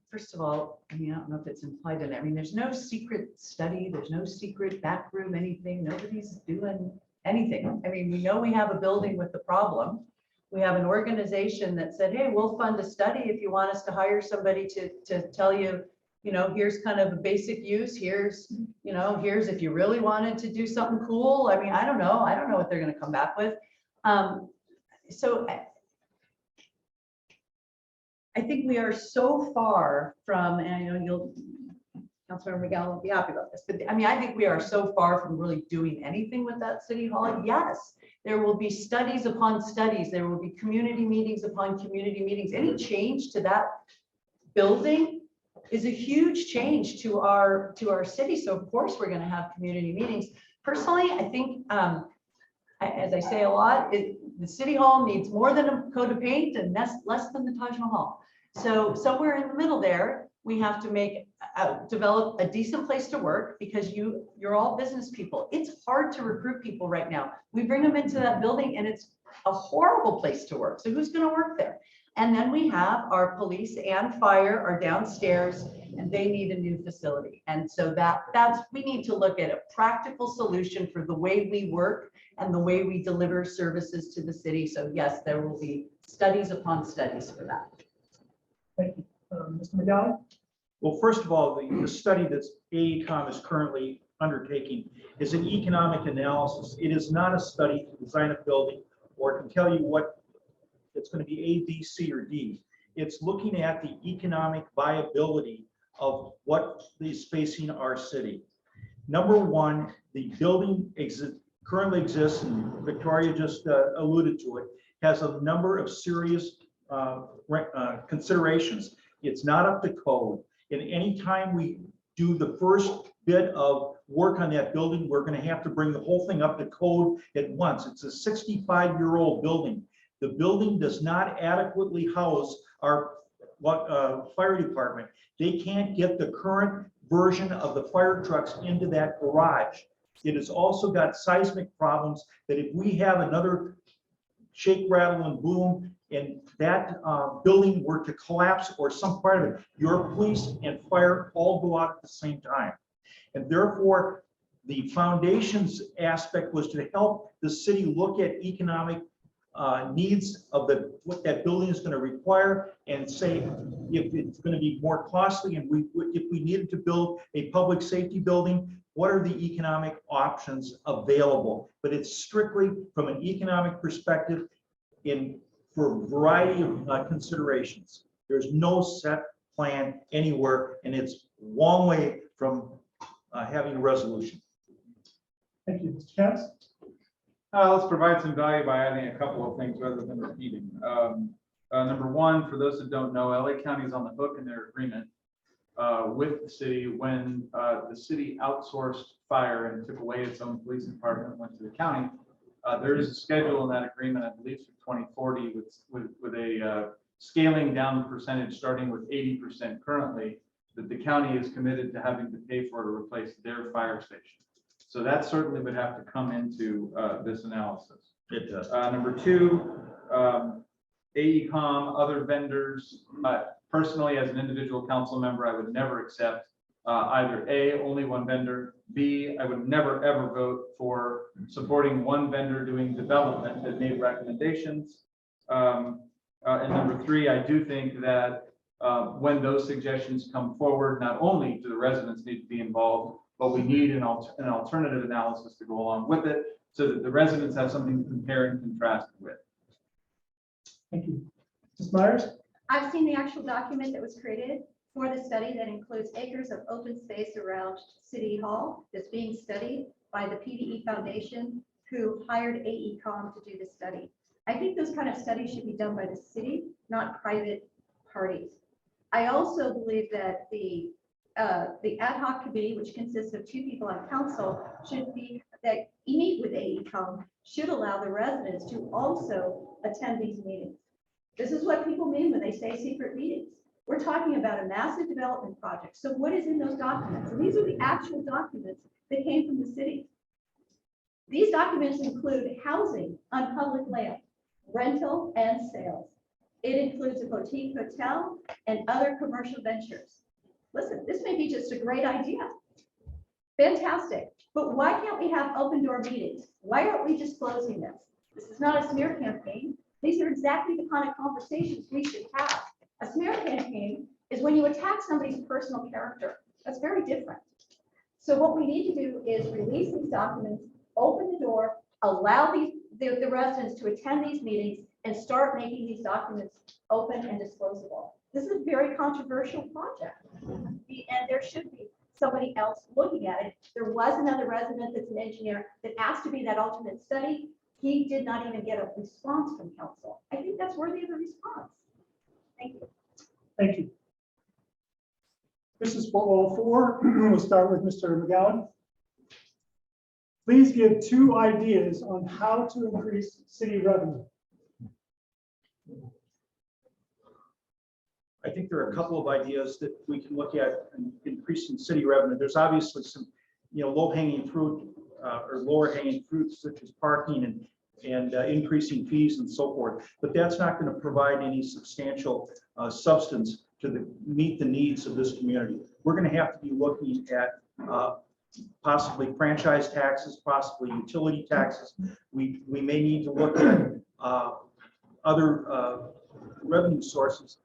first of all, I mean, I don't know if it's implied in it. I mean, there's no secret study, there's no secret back room, anything. Nobody's doing anything. I mean, we know we have a building with the problem. We have an organization that said, hey, we'll fund a study if you want us to hire somebody to tell you, you know, here's kind of a basic use. Here's, you know, here's if you really wanted to do something cool. I mean, I don't know what they're going to come back with. So I think we are so far from, and I know Councilmember McGowan won't be happy about this, but I mean, I think we are so far from really doing anything with that City Hall. Yes, There will be studies upon studies. There will be community meetings upon community meetings. Any change to that building is a huge change to our city. So of course, we're going to have community meetings. Personally, I think, as I say a lot, the city hall needs more than a coat of paint and less than the Taj Mahal. So somewhere in the middle there, we have to develop a decent place to work, because you're all business people. It's hard to recruit people right now. We bring them into that building and it's a horrible place to work. So who's going to work there? And then we have our police and fire are downstairs and they need a new facility. And so we need to look at a practical solution for the way we work and the way we deliver services to the city. So yes, there will be studies upon studies for that. Thank you. Mr. McGowan? Well, first of all, the study that AECom is currently undertaking is an economic analysis. It is not a study to design a building or to tell you what it's going to be A, B, C, or D. It's looking at the economic viability of what is facing our city. Number one, the building currently exists, and Victoria just alluded to it, has a number of serious considerations. It's not up to code. And anytime we do the first bit of work on that building, we're going to have to bring the whole thing up to code at once. It's a 65-year-old building. The building does not adequately house our fire department. They can't get the current version of the fire trucks into that garage. It has also got seismic problems that if we have another shake, rattle, and boom, and that building were to collapse or some part of it, your police and fire all go out at the same time. And therefore, the foundations aspect was to help the city look at economic needs of what that building is going to require, and say if it's going to be more costly, and if we needed to build a public safety building, what are the economic options available? But it's strictly from an economic perspective for a variety of considerations. There's no set plan anywhere, and it's a long way from having a resolution. Thank you. Mr. Kent? Let's provide some value by adding a couple of things rather than repeating. Number one, for those that don't know, LA County is on the hook in their agreement with the city when the city outsourced fire and took away its own police department and went to the county. There is a schedule in that agreement, I believe, for 2040 with a scaling down percentage starting with 80% currently, that the county is committed to having to pay for to replace their fire station. So that certainly would have to come into this analysis. It does. Number two, AECom, other vendors. Personally, as an individual council member, I would never accept either A, only one vendor, B, I would never ever vote for supporting one vendor doing development that made recommendations. And number three, I do think that when those suggestions come forward, not only do the residents need to be involved, but we need an alternative analysis to go along with it so that the residents have something to compare and contrast with. Thank you. Ms. Myers? I've seen the actual document that was created for the study that includes acres of open space around City Hall that's being studied by the PDE Foundation, who hired AECom to do the study. I think those kind of studies should be done by the city, not private parties. I also believe that the ad hoc committee, which consists of 2 people on council, that meet with AECom, should allow the residents to also attend these meetings. This is what people mean when they say secret meetings. We're talking about a massive development project. So what is in those documents? And these are the actual documents that came from the city. These documents include housing on public land, rental and sales. It includes a boutique hotel and other commercial ventures. Listen, this may be just a great idea. Fantastic. But why can't we have open door meetings? Why aren't we disclosing this? This is not a smear campaign. These are exactly the kind of conversations we should have. A smear campaign is when you attack somebody's personal character. That's very different. So what we need to do is release these documents, open the door, allow the residents to attend these meetings, and start making these documents open and disclosable. This is a very controversial project, and there should be somebody else looking at it. There was another resident that's an engineer that asked to be that alternate study. He did not even get a response from council. I think that's worthy of a response. Thank you. Thank you. This is for all four. We'll start with Mr. McGowan. Please give 2 ideas on how to increase city revenue. I think there are a couple of ideas that we can look at in increasing city revenue. There's obviously some, low hanging fruit or lower hanging fruits such as parking and increasing fees and so forth. But that's not going to provide any substantial substance to meet the needs of this community. We're going to have to be looking at possibly franchise taxes, possibly utility taxes. We may need to look at other revenue sources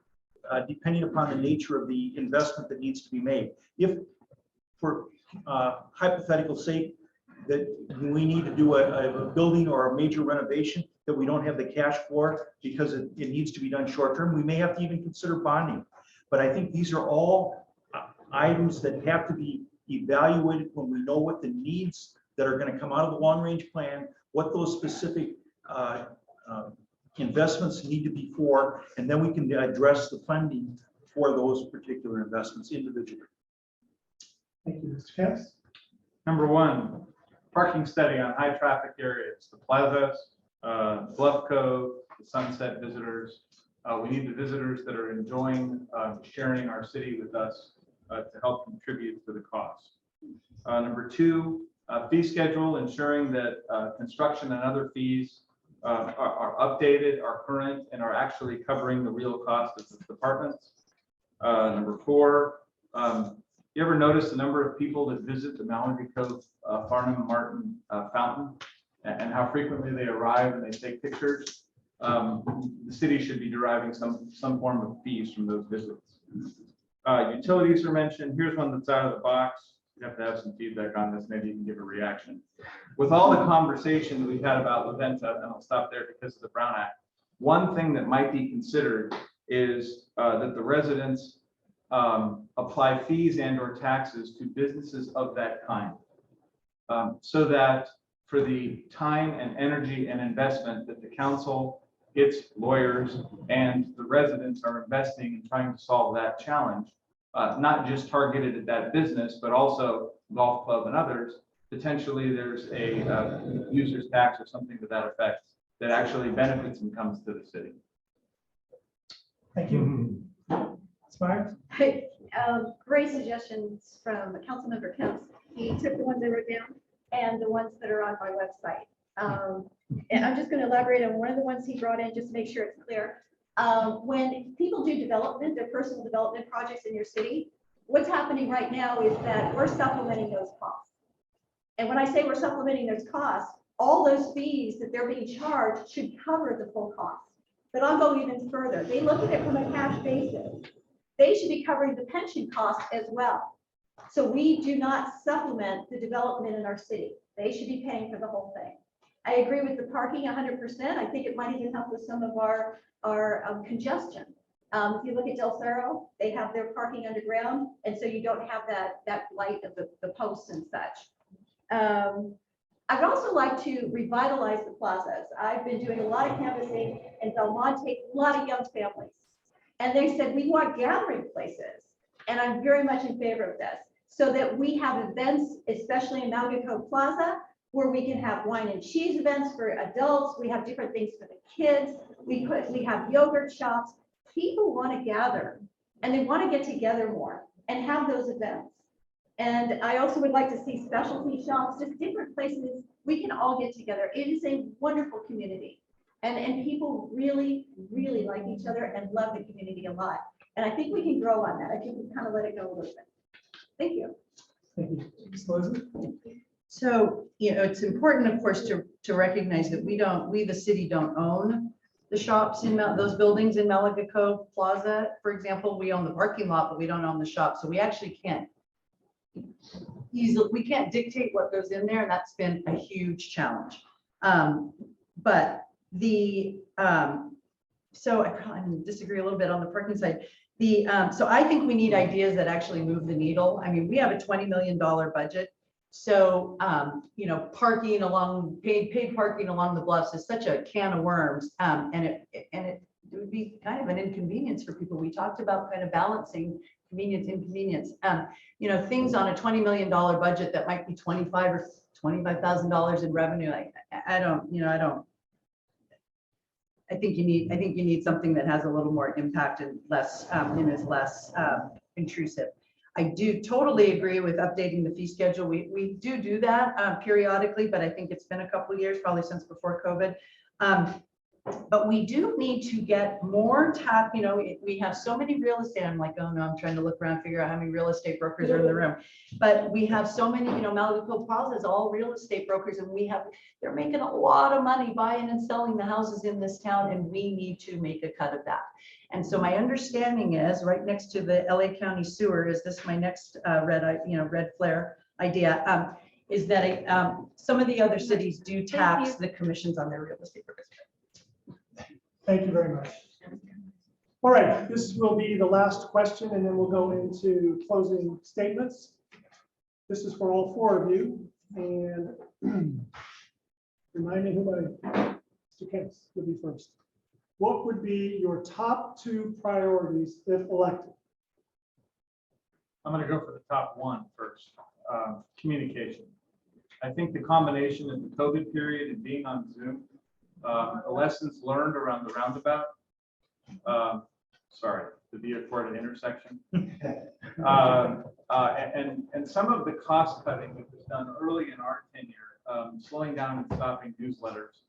depending upon the nature of the investment that needs to be made. If, for hypothetical sake, that we need to do a building or a major renovation that we don't have the cash for because it needs to be done short term, we may have to even consider bonding. But I think these are all items that have to be evaluated when we know what the needs that are going to come out of the long range plan, what those specific investments need to be for, and then we can address the funding for those particular investments individually. Thank you, Mr. Kemps. Number 1, parking study on high traffic areas, the plazas, Bluff Cove, the Sunset visitors. We need the visitors that are enjoying sharing our city with us to help contribute to the cost. Number 2, fee schedule, ensuring that construction and other fees are updated, are current, and are actually covering the real cost of the departments. Number 4, you ever notice the number of people that visit the Mallory Cove Farnham Martin fountain and how frequently they arrive and they take pictures? The city should be deriving some form of fees from those visits. Utilities are mentioned. Here's one that's out of the box. You have to have some feedback on this. Maybe you can give a reaction. With all the conversation we've had about La Venta, and I'll stop there because of the Brown Act, one thing that might be considered is that the residents apply fees and or taxes to businesses of that kind. So that for the time and energy and investment that the council, its lawyers, and the residents are investing in trying to solve that challenge, not just targeted at that business, but also golf club and others, potentially there's a user's tax or something to that effect that actually benefits and comes to the city. Thank you. Smart. Great suggestions from Councilmember Kemps. He took the ones I wrote down and the ones that are on my website. And I'm just going to elaborate on one of the ones he brought in just to make sure it's clear. When people do development, their personal development projects in your city, what's happening right now is that we're supplementing those costs. And when I say we're supplementing those costs, all those fees that they're being charged should cover the full cost. But I'll go even further. They look at it from a cash basis. They should be covering the pension cost as well. So we do not supplement the development in our city. They should be paying for the whole thing. I agree with the parking 100%. I think it might even help with some of our congestion. If you look at Del Cerro, they have their parking underground, and so you don't have that light of the posts and such. I'd also like to revitalize the plazas. I've been doing a lot of canvassing in Belmonte, a lot of young families. And they said, we want gathering places. And I'm very much in favor of this, so that we have events, especially in Malga Cove Plaza, where we can have wine and cheese events for adults. We have different things for the kids. We have yogurt shops. People want to gather and they want to get together more and have those events. And I also would like to see specialty shops, just different places we can all get together. It is a wonderful community. And people really, really like each other and love the community a lot. And I think we can grow on that. I think we kind of let it go a little bit. Thank you. Thank you. Ms. Elizabeth? So, it's important, of course, to recognize that we, the city, don't own the shops in those buildings in Malaga Cove Plaza. For example, we own the parking lot, but we don't own the shop. So we actually can't dictate what goes in there. And that's been a huge challenge. But so I probably disagree a little bit on the parking side. So I think we need ideas that actually move the needle. I mean, we have a $20 million budget. So, you know, paid parking along the bluffs is such a can of worms. And it would be kind of an inconvenience for people. We talked about kind of balancing convenience, inconvenience. You know, things on a $20 million budget that might be $25,000 in revenue. I think you need something that has a little more impact and less, and is less intrusive. I do totally agree with updating the fee schedule. We do that periodically, but I think it's been a couple of years, probably since before COVID. But we do need to get more you know, we have so many real estate. I'm like, oh no, I'm trying to look around, figure out how many real estate brokers are in the room. But we have so many, you know, Malibu Cove Plaza is all real estate brokers, and they're making a lot of money buying and selling the houses in this town, and we need to make a cut of that. And so my understanding is right next to the LA County sewer, is this my next red flare idea, is that some of the other cities do tax the commissions on their real estate brokers. Thank you very much. All right, this will be the last question, and then we'll go into closing statements. This is for all four of you, and remind me who Mr. Kentz would be first. What would be your top two priorities if elected? I'm going to go for the top one first. Communication. I think the combination of the COVID period and being on Zoom, the lessons learned around the roundabout, the Viacorta intersection, and some of the cost cutting that was done early in our tenure, slowing down and stopping newsletters.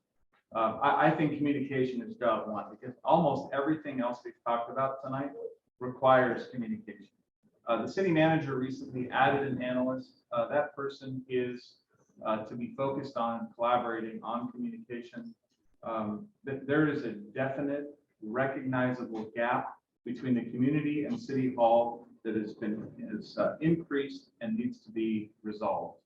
I think communication is job one, because almost everything else we've talked about tonight requires communication. The city manager recently added an analyst. That person is to be focused on collaborating on communication. There is a definite recognizable gap between the community and City Hall that has increased and needs to be resolved.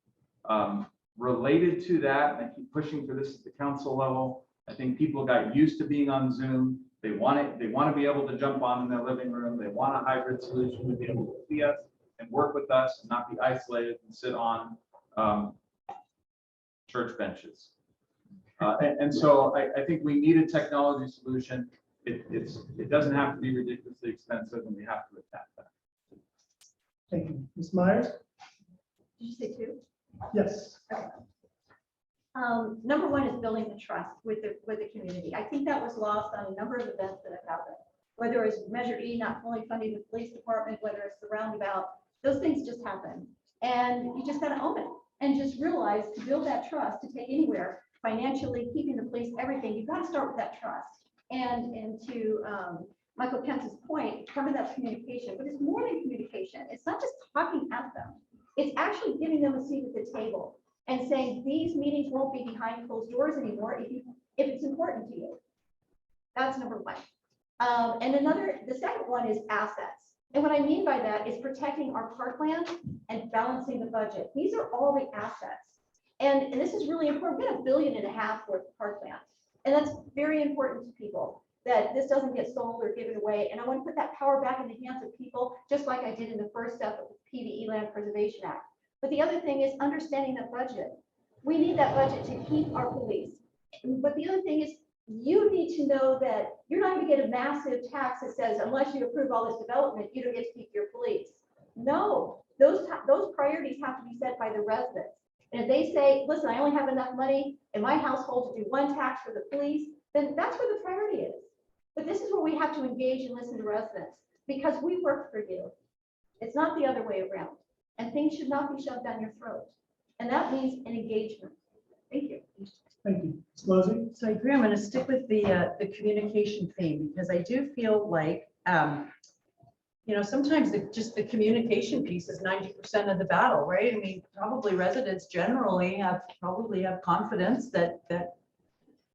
Related to that, and I keep pushing for this at the council level, I think people got used to being on Zoom. They want to be able to jump on in their living room. They want a hybrid solution to be able to see us and work with us and not be isolated and sit on church benches. And so I think we need a technology solution. It doesn't have to be ridiculously expensive, and we have to attack that. Thank you. Ms. Myers? Did you say two? Yes. Number one is building the trust with the community. I think that was lost on a number of events that have happened. Whether it's Measure E not fully funding the police department, whether it's the roundabout, those things just happen. And you just got to own it and just realize to build that trust, to take anywhere, financially, keeping the police, everything, you've got to start with that trust. And to Michael Kentz's point, part of that communication, but it's more than communication. It's not just talking at them. It's actually giving them a seat at the table and saying, these meetings won't be behind closed doors anymore if it's important to you. That's number one. And the second one is assets. And what I mean by that is protecting our parkland and balancing the budget. These are all the assets. And this is really important. We have $1.5 billion worth of parkland. And that's very important to people, that this doesn't get sold or given away. And I want to put that power back in the hands of people, just like I did in the first step of the PVE Land Preservation Act. But the other thing is understanding that budget. We need that budget to keep our police. But the other thing is you need to know that you're not going to get a massive tax that says, unless you approve all this development, you don't get to keep your police. No, those priorities have to be set by the residents. And if they say, listen, I only have enough money in my household to do one tax for the police, then that's where the priority is. But this is where we have to engage and listen to residents, because we work for you. It's not the other way around. And things should not be shoved down your throat. And that means an engagement. Thank you. Thank you. Ms. Lozey? So I agree. I'm going to stick with the communication theme, because I do feel like, sometimes just the communication piece is 90% of the battle, right? I mean, probably residents generally have confidence that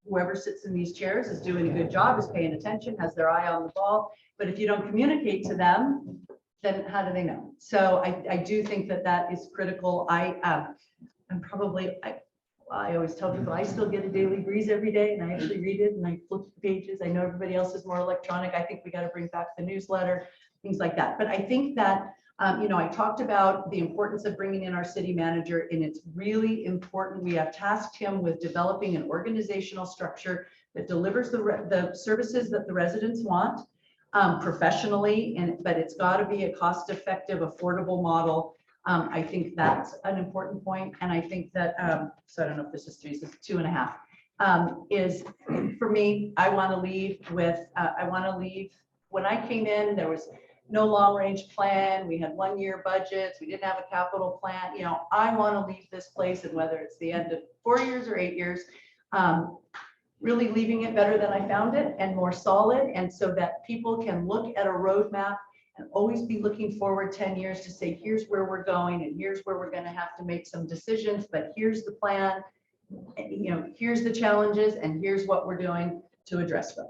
whoever sits in these chairs is doing a good job, is paying attention, has their eye on the ball. But if you don't communicate to them, then how do they know? So I do think that is critical. I always tell people I still get a Daily Breeze every day, and I actually read it and I flip the pages. I know everybody else is more electronic. I think we got to bring back the newsletter, things like that. But I think that I talked about the importance of bringing in our city manager, and it's really important. We have tasked him with developing an organizational structure that delivers the services that the residents want professionally, but it's got to be a cost-effective, affordable model. I think that's an important point, and I think that, so I don't know if this is 3, this is 2.5, is for me, I want to leave with, when I came in, there was no long-range plan, we had one-year budgets, we didn't have a capital plan, I want to leave this place, and whether it's the end of 4 years or 8 years, really leaving it better than I found it and more solid, and so that people can look at a roadmap and always be looking forward 10 years to say, here's where we're going, and here's where we're going to have to make some decisions, but here's the plan, here's the challenges, and here's what we're doing to address them.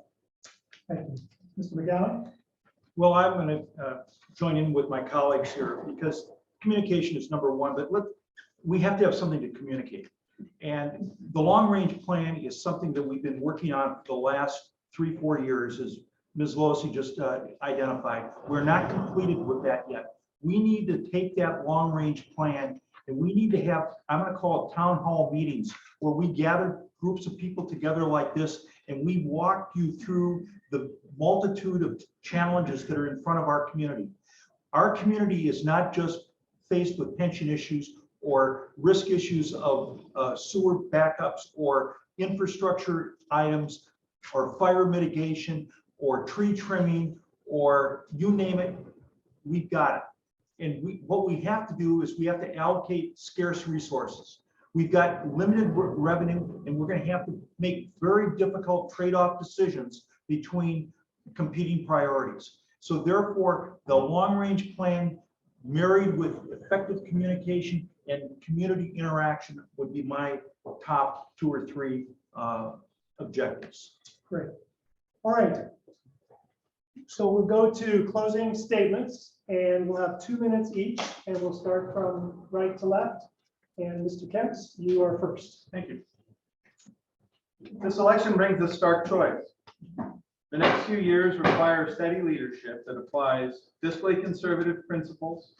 Thank you. Mr. McGowan? Well, I'm going to join in with my colleagues here because communication is number one, but we have to have something to communicate. And the long-range plan is something that we've been working on for the last 3-4 years, as Ms. Losey just identified. We're not completed with that yet. We need to take that long-range plan and we need to have, I'm going to call it town hall meetings, where we gather groups of people together like this and we walk you through the multitude of challenges that are in front of our community. Our community is not just faced with pension issues or risk issues of sewer backups or infrastructure items or fire mitigation or tree trimming or you name it, we've got it. And what we have to do is we have to allocate scarce resources. We've got limited revenue and we're going to have to make very difficult trade-off decisions between competing priorities. So therefore, the long-range plan married with effective communication and community interaction would be my top 2 or 3 objectives. Great. All right. So we'll go to closing statements and we'll have 2 minutes each and we'll start from right to left. And Mr. Kemps, you are first. Thank you. This election brings a stark choice. The next few years require steady leadership that applies fiscally conservative principles,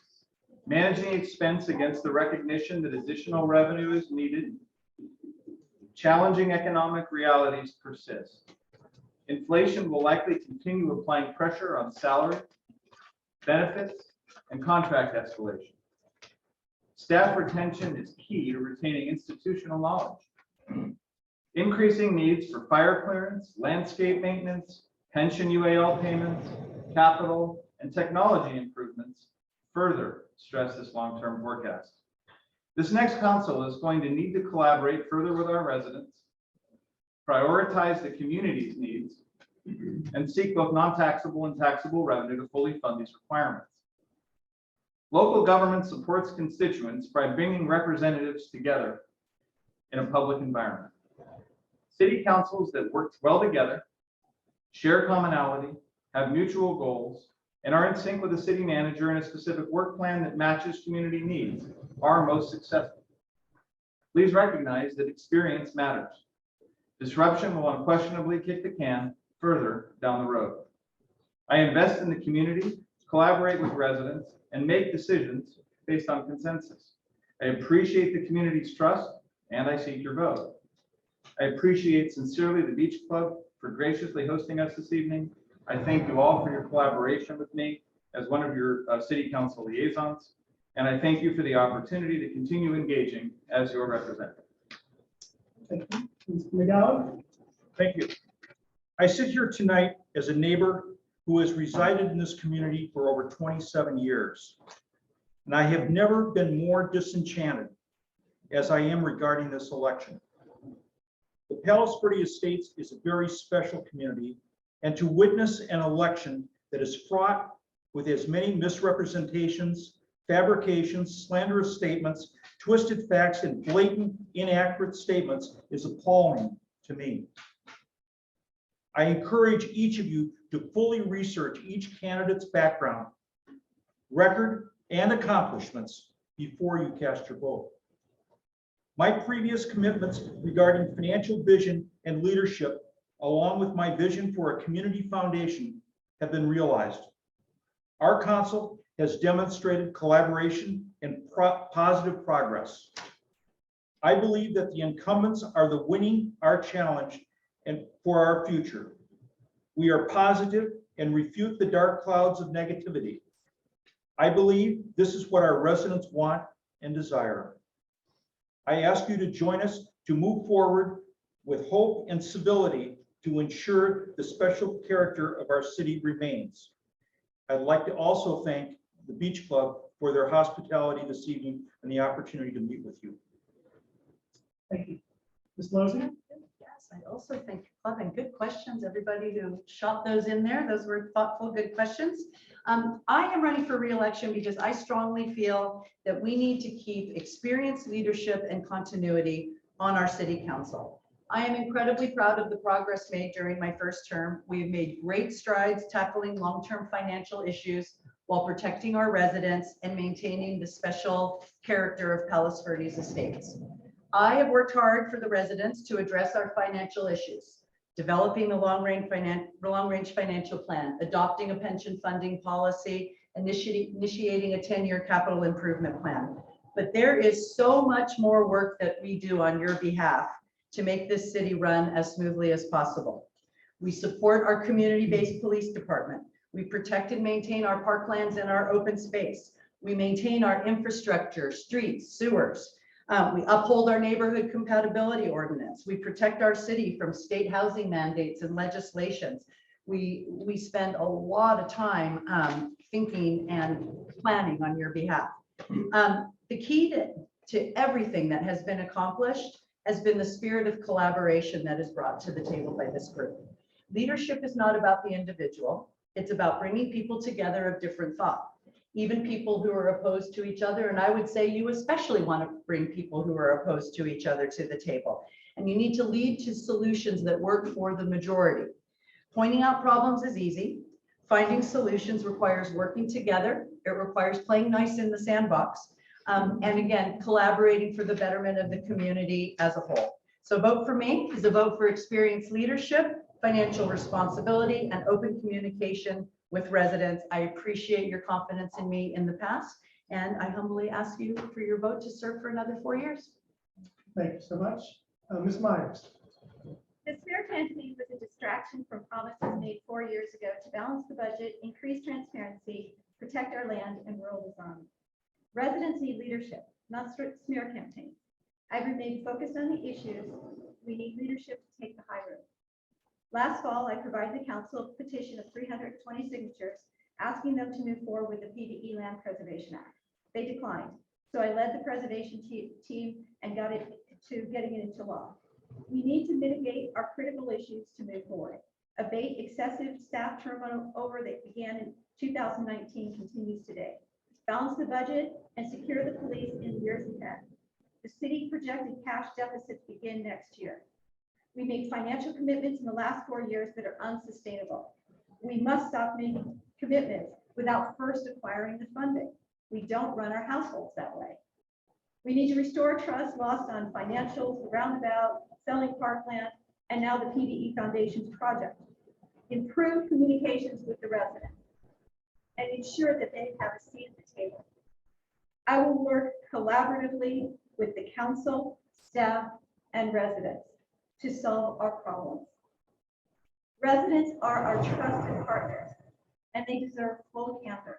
managing expense against the recognition that additional revenue is needed. Challenging economic realities persist. Inflation will likely continue applying pressure on salary, benefits, and contract escalation. Staff retention is key to retaining institutional knowledge. Increasing needs for fire clearance, landscape maintenance, pension UAL payments, capital, and technology improvements further stress this long-term forecast. This next council is going to need to collaborate further with our residents, prioritize the community's needs, and seek both non-taxable and taxable revenue to fully fund these requirements. Local government supports constituents by bringing representatives together in a public environment. City councils that work well together, share commonality, have mutual goals, and are in sync with the city manager and a specific work plan that matches community needs are most successful. Please recognize that experience matters. Disruption will unquestionably kick the can further down the road. I invest in the community, collaborate with residents, and make decisions based on consensus. I appreciate the community's trust, and I seek your vote. I appreciate sincerely the Beach Club for graciously hosting us this evening. I thank you all for your collaboration with me as one of your city council liaisons, and I thank you for the opportunity to continue engaging as your representative. Thank you. Mr. McGowan? Thank you. I sit here tonight as a neighbor who has resided in this community for over 27 years. And I have never been more disenchanted as I am regarding this election. The Palos Verde Estates is a very special community, and to witness an election that is fraught with as many misrepresentations, fabrications, slanderous statements, twisted facts, and blatant inaccurate statements is appalling to me. I encourage each of you to fully research each candidate's background, record, and accomplishments before you cast your vote. My previous commitments regarding financial vision and leadership, along with my vision for a community foundation, have been realized. Our council has demonstrated collaboration and positive progress. I believe that the incumbents are the winning our challenge and for our future. We are positive and refute the dark clouds of negativity. I believe this is what our residents want and desire. I ask you to join us to move forward with hope and civility to ensure the special character of our city remains. I'd like to also thank the Beach Club for their hospitality this evening and the opportunity to meet with you. Thank you. Ms. Lozey? Yes, I also thank the club, and good questions, everybody who shot those in there. Those were thoughtful, good questions. I am running for re-election because I strongly feel that we need to keep experienced leadership and continuity on our city council. I am incredibly proud of the progress made during my first term. We have made great strides tackling long-term financial issues while protecting our residents and maintaining the special character of Palos Verdes Estates. I have worked hard for the residents to address our financial issues, developing the long-range financial plan, adopting a pension funding policy, initiating a 10-year capital improvement plan. But there is so much more work that we do on your behalf to make this city run as smoothly as possible. We support our community-based police department. We protect and maintain our parklands and our open space. We maintain our infrastructure, streets, sewers. We uphold our neighborhood compatibility ordinance. We protect our city from state housing mandates and legislations. We spend a lot of time thinking and planning on your behalf. The key to everything that has been accomplished has been the spirit of collaboration that is brought to the table by this group. Leadership is not about the individual. It's about bringing people together of different thought, even people who are opposed to each other. And I would say you especially want to bring people who are opposed to each other to the table. And you need to lead to solutions that work for the majority. Pointing out problems is easy. Finding solutions requires working together. It requires playing nice in the sandbox. And again, collaborating for the betterment of the community as a whole. So vote for me is a vote for experienced leadership, financial responsibility, and open communication with residents. I appreciate your confidence in me in the past, and I humbly ask you for your vote to serve for another 4 years. Thank you so much. Ms. Myers? The smear campaign was a distraction from promises made 4 years ago to balance the budget, increase transparency, protect our land, and rural design. Residents need leadership, not strict smear campaigns. I've remained focused on the issues. We need leadership to take the high road. Last fall, I provided the council a petition of 320 signatures asking them to move forward with the PDE Land Preservation Act. They declined. So I led the preservation team and got it to getting it into law. We need to mitigate our critical issues to move forward. Abate excessive staff turnover that began in 2019 continues today. Balance the budget and secure the police in the years ahead. The city projected cash deficits begin next year. We made financial commitments in the last 4 years that are unsustainable. We must stop making commitments without first acquiring the funding. We don't run our households that way. We need to restore trust lost on financials, the roundabout, selling parkland, and now the PDE Foundation's project. Improve communications with the residents and ensure that they have a seat at the table. I will work collaboratively with the council, staff, and residents to solve our problems. Residents are our trusted partners, and they deserve full candor.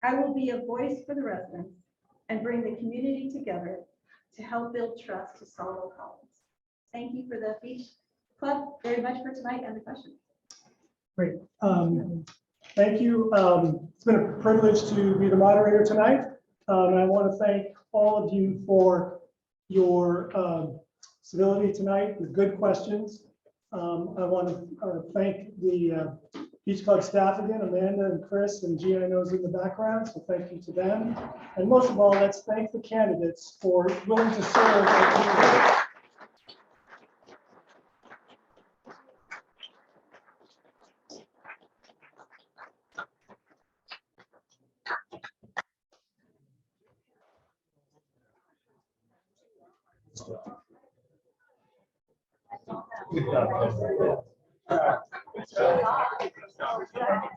I will be a voice for the residents and bring the community together to help build trust to solve our problems. Thank you for the Beach Club very much for tonight and the questions. Great. Thank you. It's been a privilege to be the moderator tonight. And I want to thank all of you for your civility tonight, the good questions. I want to thank the Beach Club staff again, Amanda and Chris and Gia, I know is in the background, so thank you to them. And most of all, let's thank the candidates for willing to serve our community. Good job.